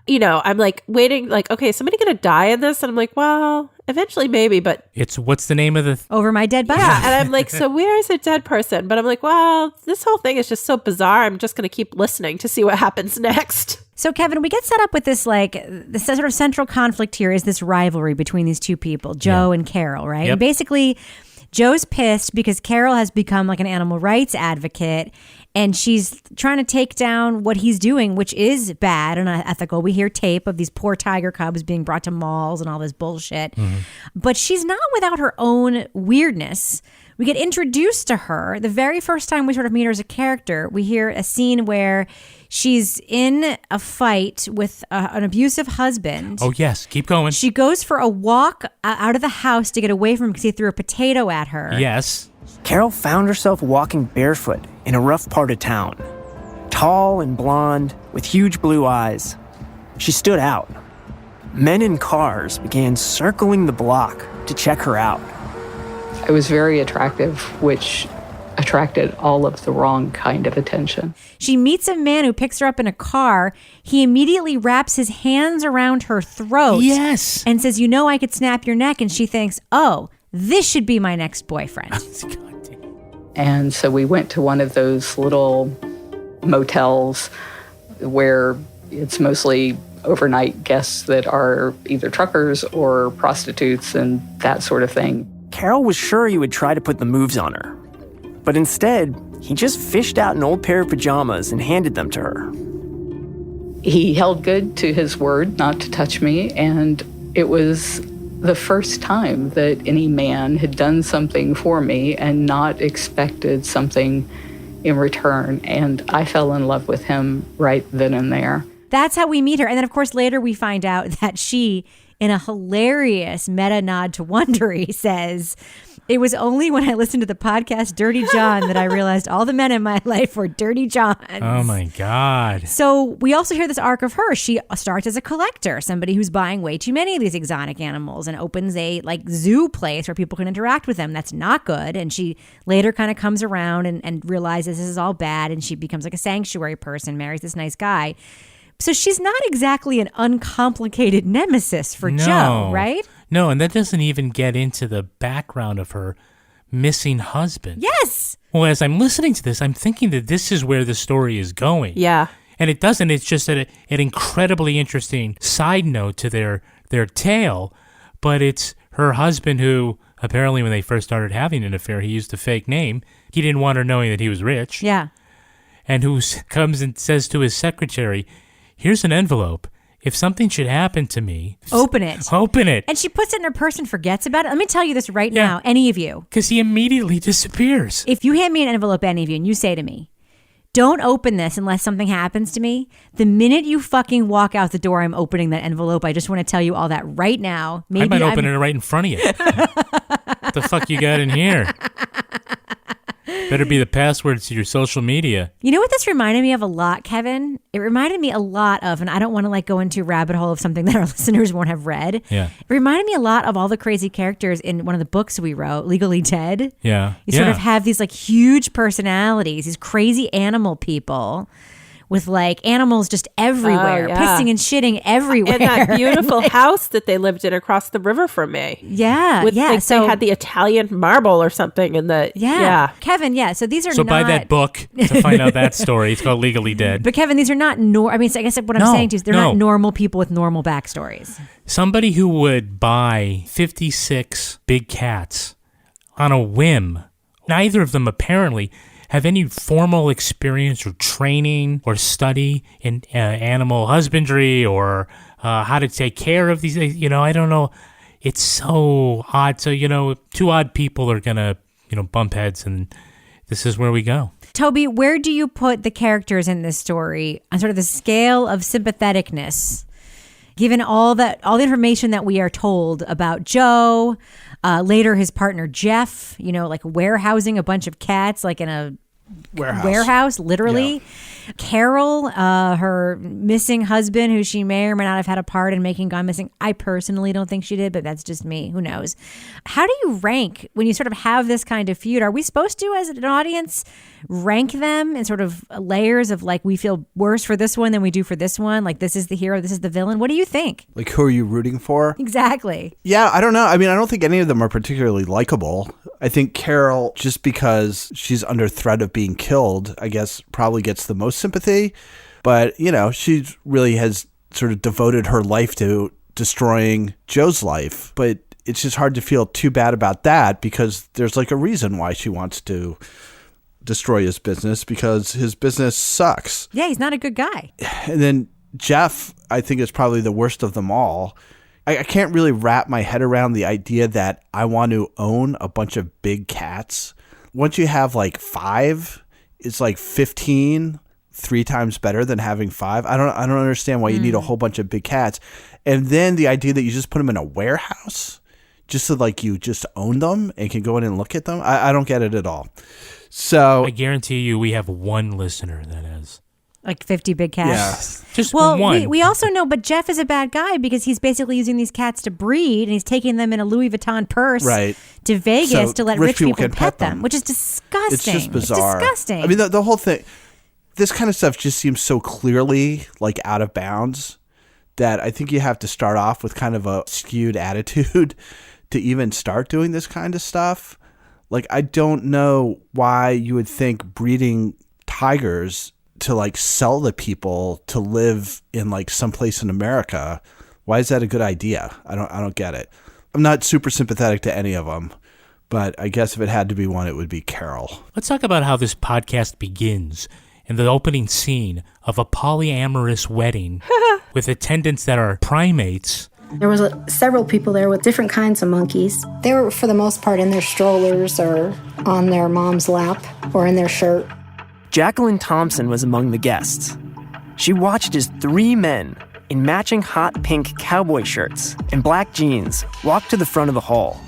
you know, I'm like waiting, like, okay, is somebody going to die in this? And I'm like, well, eventually maybe, but what's the name of the... Over My Dead Body. Yeah, and I'm like, so where is a dead person? But I'm like, well, this whole thing is just so bizarre. I'm just going to keep listening to see what happens next. So, Kevin, we get set up with this, like, the sort of central conflict here is this rivalry between these two people, Joe and Carol, right? Yep. And basically, Joe's pissed because Carol has become like an animal rights advocate, and she's trying to take down what he's doing, which is bad and unethical. We hear tape of these poor tiger cubs being brought to malls and all this bullshit. But she's not without her own weirdness. We get introduced to her the very first time we sort of meet her as a character. We hear a scene where she's in a fight with an abusive husband. Oh, yes. Keep going. She goes for a walk out of the house to get away from him because he threw a potato at her. Yes. Carol found herself walking barefoot in a rough part of town. Tall and blonde, with huge blue eyes. She stood out. Men in cars began circling the block to check her out. I was very attractive, which attracted all of the wrong kind of attention. She meets a man who picks her up in a car. He immediately wraps his hands around her throat. Yes. And says, you know, I could snap your neck. And she thinks, oh, this should be my next boyfriend. And so we went to one of those little motels where it's mostly overnight guests that are either truckers or prostitutes and that sort of thing. Carol was sure he would try to put the moves on her. But instead, he just fished out an old pair of pajamas and handed them to her. He held good to his word not to touch me, and it was the first time that any man had done something for me and not expected something in return, and I fell in love with him right then and there. That's how we meet her. And then, of course, later we find out that she, in a hilarious meta nod to Wondery, says, "It was only when I listened to the podcast Dirty John that I realized all the men in my life were Dirty Johns." Oh, my God. So we also hear this arc of her. She starts as a collector, somebody who's buying way too many of these exotic animals, and opens a zoo place where people can interact with them. That's not good. And she later kind of comes around and realizes this is all bad, and she becomes like a sanctuary person, marries this nice guy. So she's not exactly an uncomplicated nemesis for Joe, right? No, and that doesn't even get into the background of her missing husband. Yes. Well, as I'm listening to this, I'm thinking that this is where the story is going. Yeah. And it doesn't. It's just an incredibly interesting side note to their tale. But it's her husband who, apparently when they first started having an affair, he used a fake name. He didn't want her knowing that he was rich. Yeah. And who comes and says to his secretary, "Here's an envelope. If something should happen to me, open it. Open it." And she puts it in her purse and forgets about it. Let me tell you this right now, any of you. Because he immediately disappears. If you hand me an envelope, any of you, and you say to me, "Don't open this unless something happens to me," the minute you fucking walk out the door, I'm opening that envelope. I just want to tell you all that right now. Maybe I might open it right in front of you. What the fuck you got in here? Better be the passwords to your social media. You know what this reminded me of a lot, Kevin? It reminded me a lot of, and I don't want to go into a rabbit hole of something that our listeners won't have read. Yeah. It reminded me a lot of all the crazy characters in one of the books we wrote, Legally Dead. Yeah. You sort of have these huge personalities, these crazy animal people with animals just everywhere, pissing and shitting everywhere. And that beautiful house that they lived in across the river from me. Yeah, so they had the Italian marble or something in the Kevin, so these are so not... buy that book to find out that story. It's called Legally Dead. But Kevin, these are not I guess what I'm saying to you is they're not normal people with normal backstories. Somebody who would buy 56 big cats on a whim, neither of them apparently have any formal experience or training or study in animal husbandry or how to take care of these. I don't know. It's so odd. So, two odd people are going to, bump heads, and this is where we go. Toby, where do you put the characters in this story on sort of the scale of sympatheticness? Given all the information that we are told about Joe, later his partner Jeff, warehousing a bunch of cats in a warehouse, literally. Yeah. Carol, her missing husband, who she may or may not have had a part in making gone missing. I personally don't think she did, but that's just me. Who knows? How do you rank when you sort of have this kind of feud? Are we supposed to, as an audience, rank them in sort of layers of we feel worse for this one than we do for this one? This is the hero, this is the villain. What do you think? Who are you rooting for? Exactly. Yeah, I don't know. I mean, I don't think any of them are particularly likable. I think Carol, just because she's under threat of being killed, I guess probably gets the most sympathy. But, she really has sort of devoted her life to destroying Joe's life. But it's just hard to feel too bad about that because there's a reason why she wants to destroy his business, because his business sucks. Yeah, he's not a good guy. And then Jeff, I think, is probably the worst of them all. I can't really wrap my head around the idea that I want to own a bunch of big cats. Once you have 5, it's 15, 3 times better than having 5. I don't understand why you need a whole bunch of big cats. And then the idea that you just put them in a warehouse just so you just own them and can go in and look at them. I don't get it at all. So I guarantee you we have one listener that has 50 big cats. Yeah. Just one. We also know, but Jeff is a bad guy because he's basically using these cats to breed, and he's taking them in a Louis Vuitton purse to Vegas to let rich people pet them, which is disgusting. It's just bizarre. It's disgusting. I mean, the whole thing, this kind of stuff just seems so clearly out of bounds that I think you have to start off with kind of a skewed attitude to even start doing this kind of stuff. I don't know why you would think breeding tigers to sell to people to live in someplace in America. Why is that a good idea? I don't get it. I'm not super sympathetic to any of them, But I guess if it had to be one, it would be Carol. Let's talk about how this podcast begins in the opening scene of a polyamorous wedding with attendants that are primates. There was several people there with different kinds of monkeys. They were, for the most part, in their strollers or on their mom's lap or in their shirt. Jacqueline Thompson was among the guests. She watched as 3 men in matching hot pink cowboy shirts and black jeans walk to the front of the hall.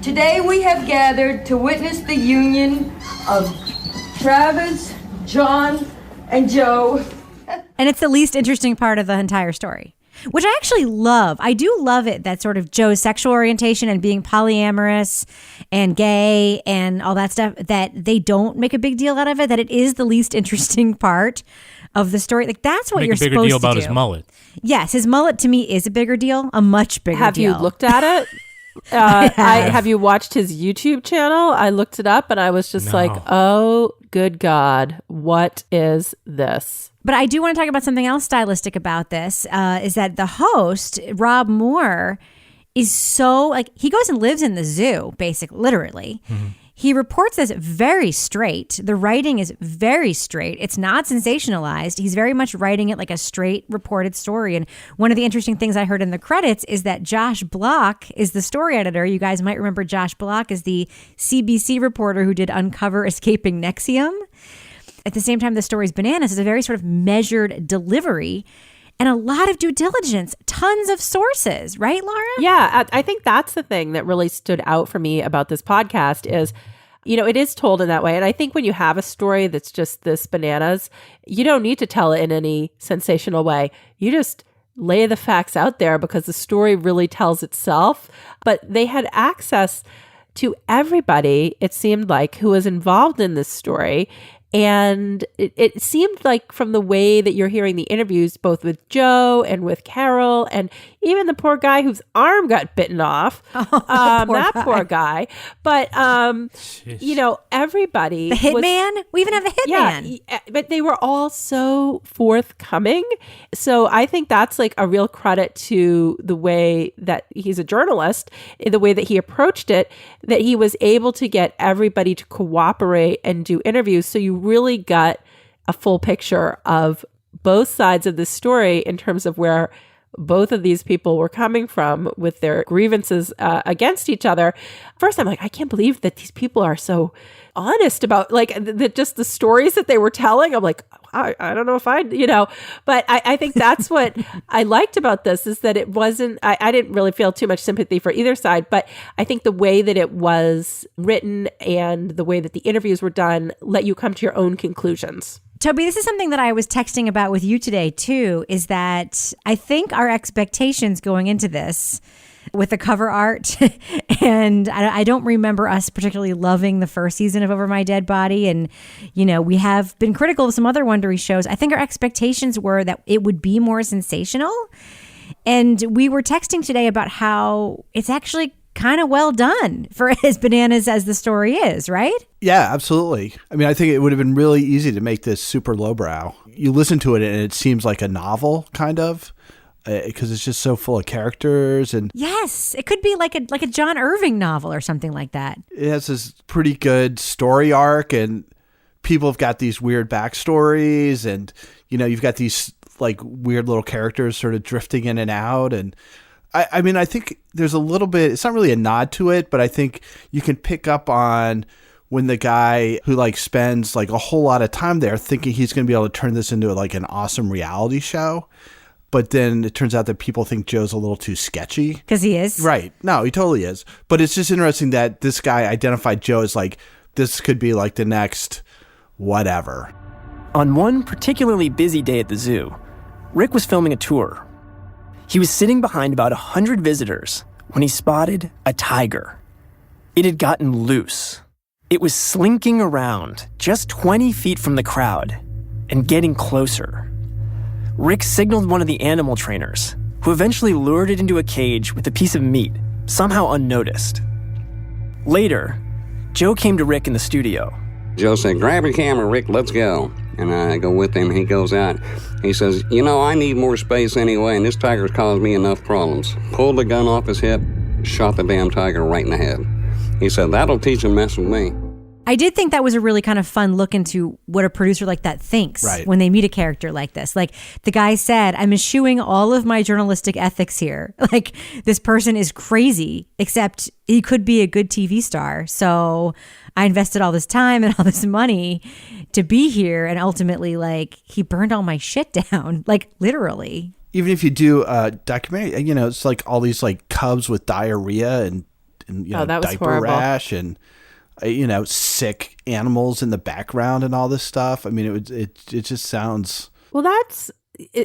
Today we have gathered to witness the union of Travis, John, and Joe. And it's the least interesting part of the entire story, which I actually love. I do love it, that sort of Joe's sexual orientation and being polyamorous and gay and all that stuff, that they don't make a big deal out of it, that it is the least interesting part of the story. Like, that's what you're supposed to do. Make a bigger deal about his mullet. Yes, his mullet to me is a bigger deal, a much bigger deal. Have you looked at it? Have you watched his YouTube channel? I looked it up and I was just like, oh, good God, what is this? But I do want to talk about something else stylistic about this, is that the host, Rob Moore, is so, like, he goes and lives in the zoo, basically, literally. Mm-hmm. He reports this very straight. The writing is very straight. It's not sensationalized. He's very much writing it like a straight reported story. And one of the interesting things I heard in the credits is that Josh Block is the story editor. You guys might remember Josh Block is the CBC reporter who did Uncover Escaping NXIVM. At the same time, the story's bananas. It's a very sort of measured delivery and a lot of due diligence, tons of sources, right, Laura? Yeah, I think that's the thing that really stood out for me about this podcast is, you know, it is told in that way. And I think when you have a story that's just this bananas, you don't need to tell it in any sensational way. You just lay the facts out there because the story really tells itself. But they had access to everybody, it seemed like, who was involved in this story. And it seemed like from the way that you're hearing the interviews, both with Joe and with Carol, and even the poor guy whose arm got bitten off, poor guy. But, you know, everybody. The hitman? We even have the hitman. Yeah, but they were all so forthcoming. So I think that's like a real credit to the way that he's a journalist, the way that he approached it, that he was able to get everybody to cooperate and do interviews. So you really got a full picture of both sides of the story in terms of where both of these people were coming from with their grievances against each other. First, I'm like, I can't believe that these people are so honest about like just the stories that they were telling. I'm like, I don't know if but I think that's what I liked about this is that it wasn't, I didn't really feel too much sympathy for either side, but I think the way that it was written and the way that the interviews were done let you come to your own conclusions. Toby, this is something that I was texting about with you today, too, is that I think our expectations going into this with the cover art, and I don't remember us particularly loving the first season of Over My Dead Body, and, you know, we have been critical of some other Wondery shows. I think our expectations were that it would be more sensational, and we were texting today about how it's actually kind of well done for as bananas as the story is, right? Yeah, absolutely. I mean, I think it would have been really easy to make this super lowbrow. You listen to it and it seems like a novel, kind of, because it's just so full of characters. And yes, it could be like a John Irving novel or something like that. It has this pretty good story arc, and people have got these weird backstories, and you know, you've got these like weird little characters sort of drifting in and out, and I mean, I think there's a little bit, it's not really a nod to it, but I think you can pick up on when the guy who like spends like a whole lot of time there thinking he's going to be able to turn this into like an awesome reality show. But then it turns out that people think Joe's a little too sketchy. Because he is. Right. No, he totally is. But it's just interesting that this guy identified Joe as like, this could be like the next whatever. On one particularly busy day at the zoo, Rick was filming a tour. He was sitting behind about 100 visitors when he spotted a tiger. It had gotten loose. It was slinking around just 20 feet from the crowd and getting closer. Rick signaled one of the animal trainers, who eventually lured it into a cage with a piece of meat, somehow unnoticed. Later, Joe came to Rick in the studio. Joe said, "Grab your camera, Rick, let's go." And I go with him. He goes out. He says, "You know, I need more space anyway, and this tiger's caused me enough problems." Pulled the gun off his hip, shot the damn tiger right in the head. He said, that'll teach him mess with me. I did think that was a really kind of fun look into what a producer like that thinks when they meet a character like this. Like the guy said, I'm eschewing all of my journalistic ethics here. Like this person is crazy, except he could be a good TV star. So I invested all this time and all this money to be here. And ultimately, like, he burned all my shit down, like literally. Even if you do a documentary, you know, it's like all these like cubs with diarrhea and you know, that was diaper horrible. rash and you know, sick animals in the background and all this stuff. I mean, it just sounds. Well, that's,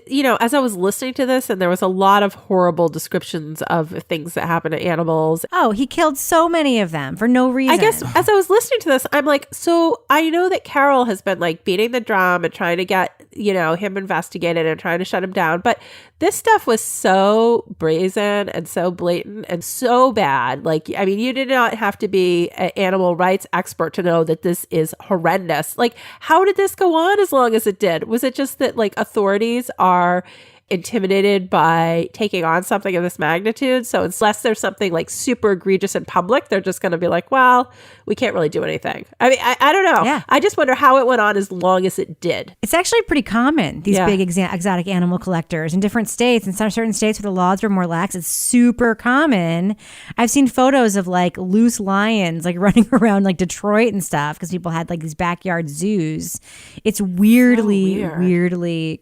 you know, as I was listening to this, and there was a lot of horrible descriptions of things that happen to animals. Oh, he killed so many of them for no reason. I guess as I was listening to this, I'm like, so I know that Carol has been like beating the drum and trying to get, you know, him investigated and trying to shut him down. But this stuff was so brazen and so blatant and so bad. Like, I mean, you did not have to be an animal rights expert to know that this is horrendous. Like, how did this go on as long as it did? Was it just that like authorities are intimidated by taking on something of this magnitude? So unless there's something like super egregious in public, they're just going to be like, well, we can't really do anything. I mean, I don't know. Yeah. I just wonder how it went on as long as it did. It's actually pretty common, these big exotic animal collectors in different states. In some certain states where the laws are more lax, it's super common. I've seen photos of like loose lions like running around like Detroit and stuff because people had like these backyard zoos. It's weirdly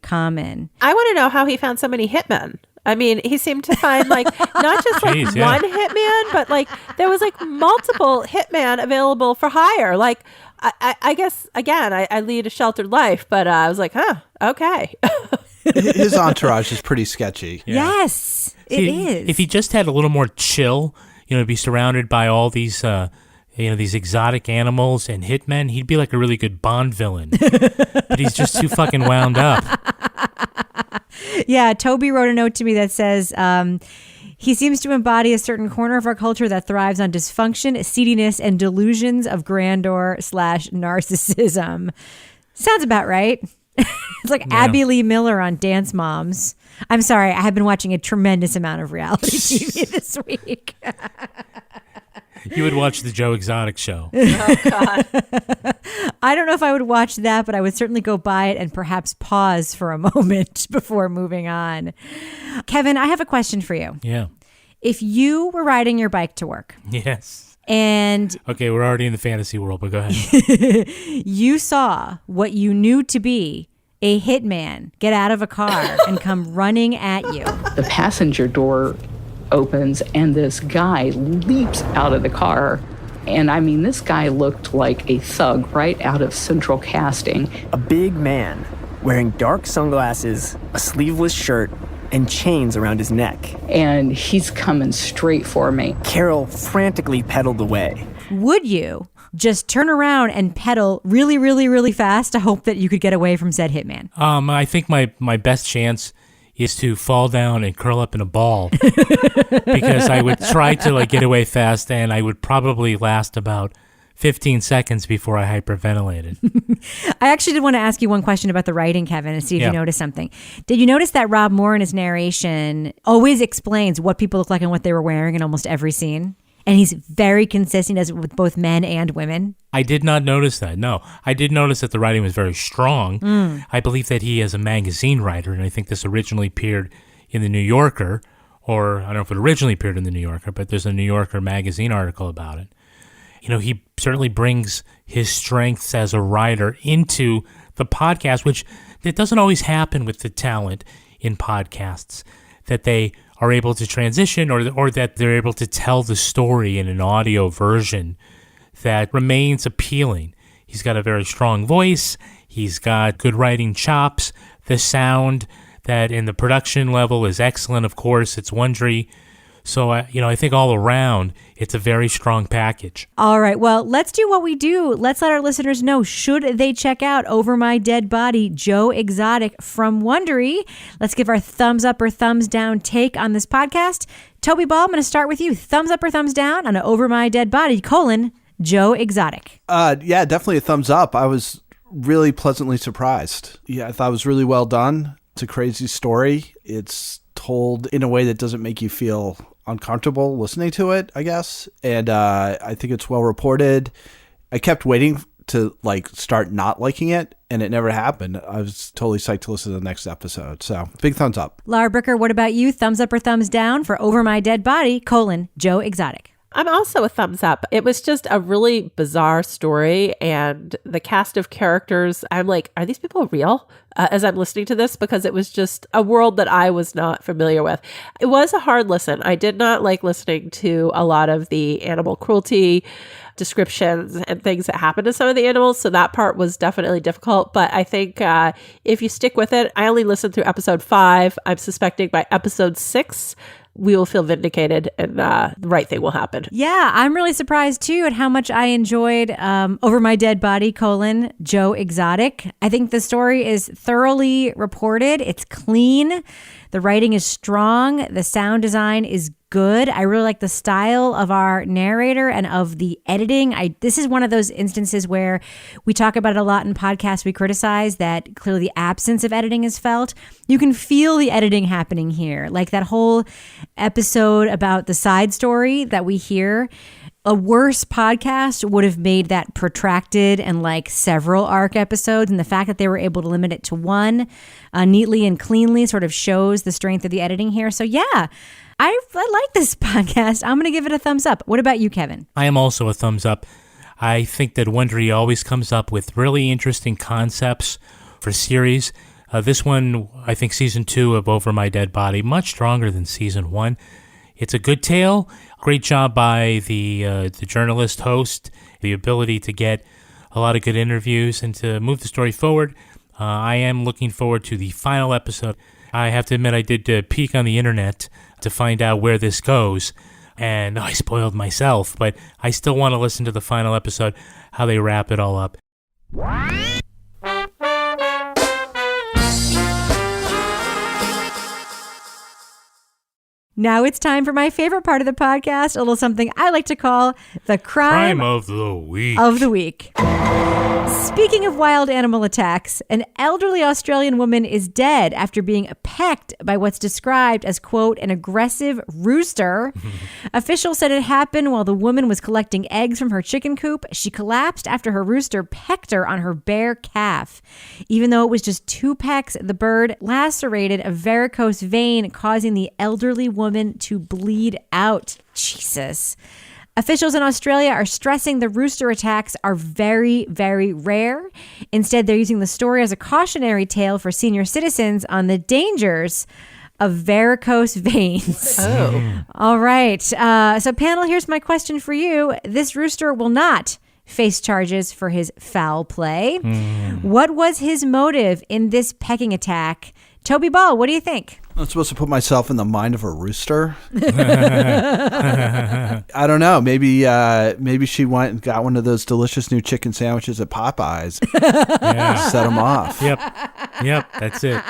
common. I want to know how he found so many hitmen. I mean, he seemed to find like not just like one hitman, but like there was like multiple hitman available for hire. Like I guess again, I lead a sheltered life, but I was like, huh, okay. His entourage is pretty sketchy. Yeah. Yes, it is. If he just had a little more chill, you know, be surrounded by all these, you know, these exotic animals and hitmen, he'd be like a really good Bond villain. But he's just too fucking wound up. Yeah, Toby wrote a note to me that says, he seems to embody a certain corner of our culture that thrives on dysfunction, seediness, and delusions of grandeur / narcissism. Sounds about right. It's like Abby Lee Miller on Dance Moms. I'm sorry, I have been watching a tremendous amount of reality TV this week. You would watch the Joe Exotic show. Oh, God. I don't know if I would watch that, but I would certainly go by it and perhaps pause for a moment before moving on. Kevin, I have a question for you. Yeah. If you were riding your bike to work. Yes. And okay, we're already in the fantasy world, but go ahead. You saw what you knew to be a hitman get out of a car and come running at you. The passenger door opens and this guy leaps out of the car. And I mean, this guy looked like a thug right out of Central Casting. A big man wearing dark sunglasses, a sleeveless shirt, and chains around his neck. And he's coming straight for me. Carol frantically pedaled away. Would you just turn around and pedal really, really, really fast to hope that you could get away from said hitman? I think my best chance is to fall down and curl up in a ball because I would try to like get away fast and I would probably last about 15 seconds before I hyperventilated. I actually did want to ask you one question about the writing, Kevin, and see if you noticed something. Did you notice that Rob Moore in his narration always explains what people look like and what they were wearing in almost every scene? And he's very consistent as with both men and women. I did not notice that. No, I did notice that the writing was very strong. I believe that he is a magazine writer, and I think this originally appeared in the New Yorker, or I don't know if it originally appeared in the New Yorker, but there's a New Yorker magazine article about it. You know, he certainly brings his strengths as a writer into the podcast, which it doesn't always happen with the talent in podcasts, that they are able to transition or that they're able to tell the story in an audio version that remains appealing. He's got a very strong voice. He's got good writing chops. The sound that in the production level is excellent, of course. It's Wondery. So, I think all around, it's a very strong package. All right. Well, let's do what we do. Let's let our listeners know, should they check out Over My Dead Body, Joe Exotic from Wondery. Let's give our thumbs up or thumbs down take on this podcast. Toby Ball, I'm going to start with you. Thumbs up or thumbs down on Over My Dead Body, Joe Exotic. Yeah, definitely a thumbs up. I was really pleasantly surprised. Yeah, I thought it was really well done. It's a crazy story. It's told in a way that doesn't make you feel uncomfortable listening to it, I guess. And I think it's well reported. I kept waiting to start not liking it, and it never happened. I was totally psyched to listen to the next episode. So big thumbs up. Laura Bricker, what about you? Thumbs up or thumbs down for Over My Dead Body, Joe Exotic? I'm also a thumbs up. It was just a really bizarre story, and the cast of characters, I'm like, are these people real? As I'm listening to this, because it was just a world that I was not familiar with. It was a hard listen. I did not like listening to a lot of the animal cruelty descriptions and things that happen to some of the animals. So that part was definitely difficult. But I think if you stick with it, I only listened through episode 5. I'm suspecting by episode 6, we will feel vindicated and the right thing will happen. Yeah, I'm really surprised too at how much I enjoyed Over My Dead Body, Joe Exotic. I think the story is thoroughly reported. It's clean. The writing is strong. The sound design is good. I really like the style of our narrator and of the editing. This is one of those instances where we talk about it a lot in podcasts we criticize, that clearly the absence of editing is felt. You can feel the editing happening here. Like that whole episode about the side story that we hear. A worse podcast would have made that protracted and several arc episodes. And the fact that they were able to limit it to one neatly and cleanly sort of shows the strength of the editing here. So yeah, I like this podcast. I'm going to give it a thumbs up. What about you, Kevin? I am also a thumbs up. I think that Wondery always comes up with really interesting concepts for series. This one, I think season 2 of Over My Dead Body, much stronger than season 1. It's a good tale. Great job by the journalist host, the ability to get a lot of good interviews and to move the story forward. I am looking forward to the final episode. I have to admit I did peek on the internet to find out where this goes, and I spoiled myself, but I still want to listen to the final episode, how they wrap it all up. Now it's time for my favorite part of the podcast, a little something I like to call the crime of the week. Speaking of wild animal attacks, an elderly Australian woman is dead after being pecked by what's described as, quote, an aggressive rooster. Officials said it happened while the woman was collecting eggs from her chicken coop. She collapsed after her rooster pecked her on her bare calf. Even though it was just 2 pecks, the bird lacerated a varicose vein, causing the elderly woman to bleed out. Jesus. Officials in Australia are stressing the rooster attacks are very, very rare. Instead, they're using the story as a cautionary tale for senior citizens on the dangers of varicose veins. Oh. All right. So panel, here's my question for you. This rooster will not face charges for his foul play. What was his motive in this pecking attack? Toby Ball, what do you think? I'm supposed to put myself in the mind of a rooster. I don't know. Maybe she went and got one of those delicious new chicken sandwiches at Popeyes. Yeah. Set him off. Yep, that's it.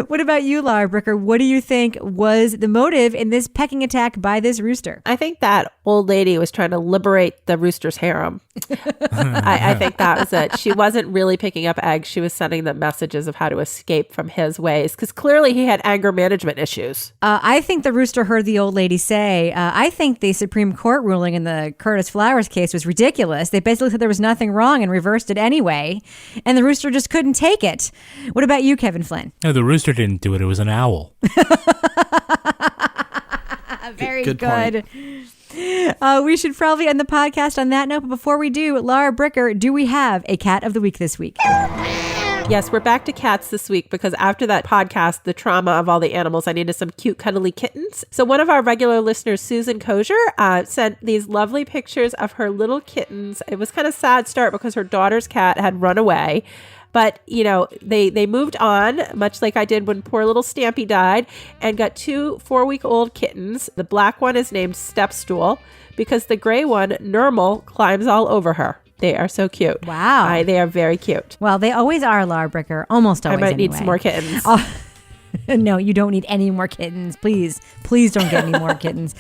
What about you, Laura Bricker? What do you think was the motive in this pecking attack by this rooster? I think that old lady was trying to liberate the rooster's harem. I think that was it. She wasn't really picking up eggs. She was sending them messages of how to escape from his ways, because clearly he had anger management issues. I think the rooster heard the old lady say, I think the Supreme Court ruling in the Curtis Flowers case was ridiculous. They basically said there was nothing wrong and reversed it anyway. And the rooster just couldn't take it. What about you, Kevin Flynn? No, the rooster didn't do it. It was an owl. Very Good good. We should probably end the podcast on that note. But before we do, Laura Bricker, do we have a cat of the week this week? Yes, we're back to cats this week because after that podcast, the trauma of all the animals, I needed some cute, cuddly kittens. So one of our regular listeners, Susan Kosher, sent these lovely pictures of her little kittens. It was kind of sad start because her daughter's cat had run away. But, you know, they moved on, much like I did when poor little Stampy died, and got 2 4-week-old kittens. The black one is named Stepstool because the gray one, Nermal, climbs all over her. They are so cute. Wow. They are very cute. Well, they always are, Laura Bricker. Almost always, I might need anyway. some more kittens. No, you don't need any more kittens. Please don't get any more kittens.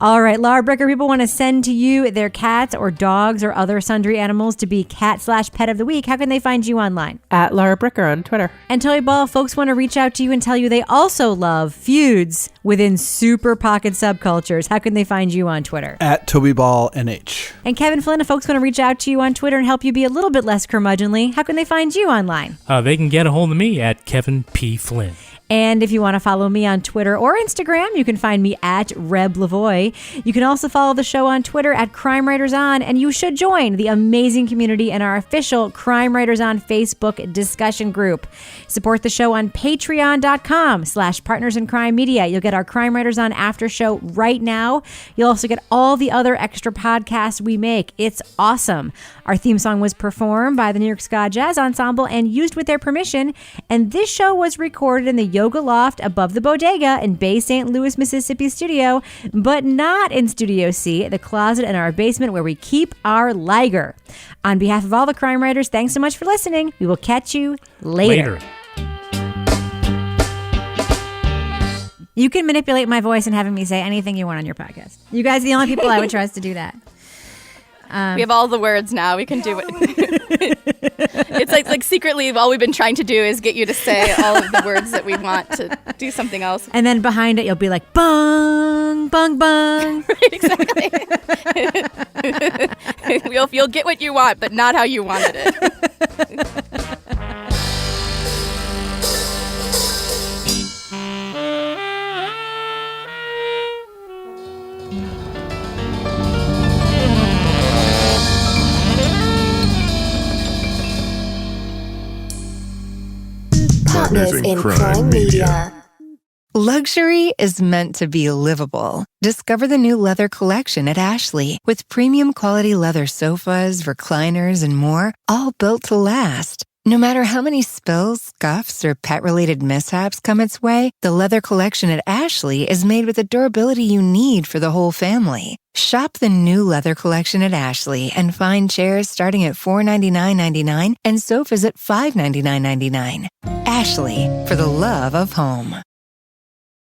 All right, Laura Bricker, people want to send to you their cats or dogs or other sundry animals to be cat/pet of the week. How can they find you online? At Laura Bricker on Twitter. And Toy Ball, folks want to reach out to you and tell you they also love feuds within super pocket subcultures. How can they find you on Twitter? At TobyBallNH. And Kevin Flynn, if folks want to reach out to you on Twitter and help you be a little bit less curmudgeonly, how can they find you online? They can get a hold of me at Kevin P. Flynn. And if you want to follow me on Twitter or Instagram, you can find me at Reb Lavoie. You can also follow the show on Twitter at Crime Writers On, and you should join the amazing community in our official Crime Writers On Facebook discussion group. Support the show on patreon.com/Partners in Crime Media. You'll get our Crime Writers On after show right now. You'll also get all the other extra podcasts we make. It's awesome. Our theme song was performed by the New York Ska Jazz Ensemble and used with their permission. And this show was recorded in the Yoga Loft above the Bodega in Bay St. Louis, Mississippi studio, but not in Studio C, the closet in our basement where we keep our Liger. On behalf of all the crime writers, thanks so much for listening. We will catch you later. You can manipulate my voice and having me say anything you want on your podcast. You guys are the only people I would trust to do that. We have all the words now. We can do it. It's like secretly all we've been trying to do is get you to say all of the words that we want to do something else. And then behind it, you'll be like, bung, bung, bung. Right, exactly. You'll get what you want, but not how you wanted it. Partners in Crime Media. Luxury is meant to be livable. Discover the new leather collection at Ashley with premium quality leather sofas, recliners, and more, all built to last. No matter how many spills, scuffs, or pet-related mishaps come its way, the leather collection at Ashley is made with the durability you need for the whole family. Shop the new leather collection at Ashley and find chairs starting at $499.99 and sofas at $599.99. Ashley, for the love of home.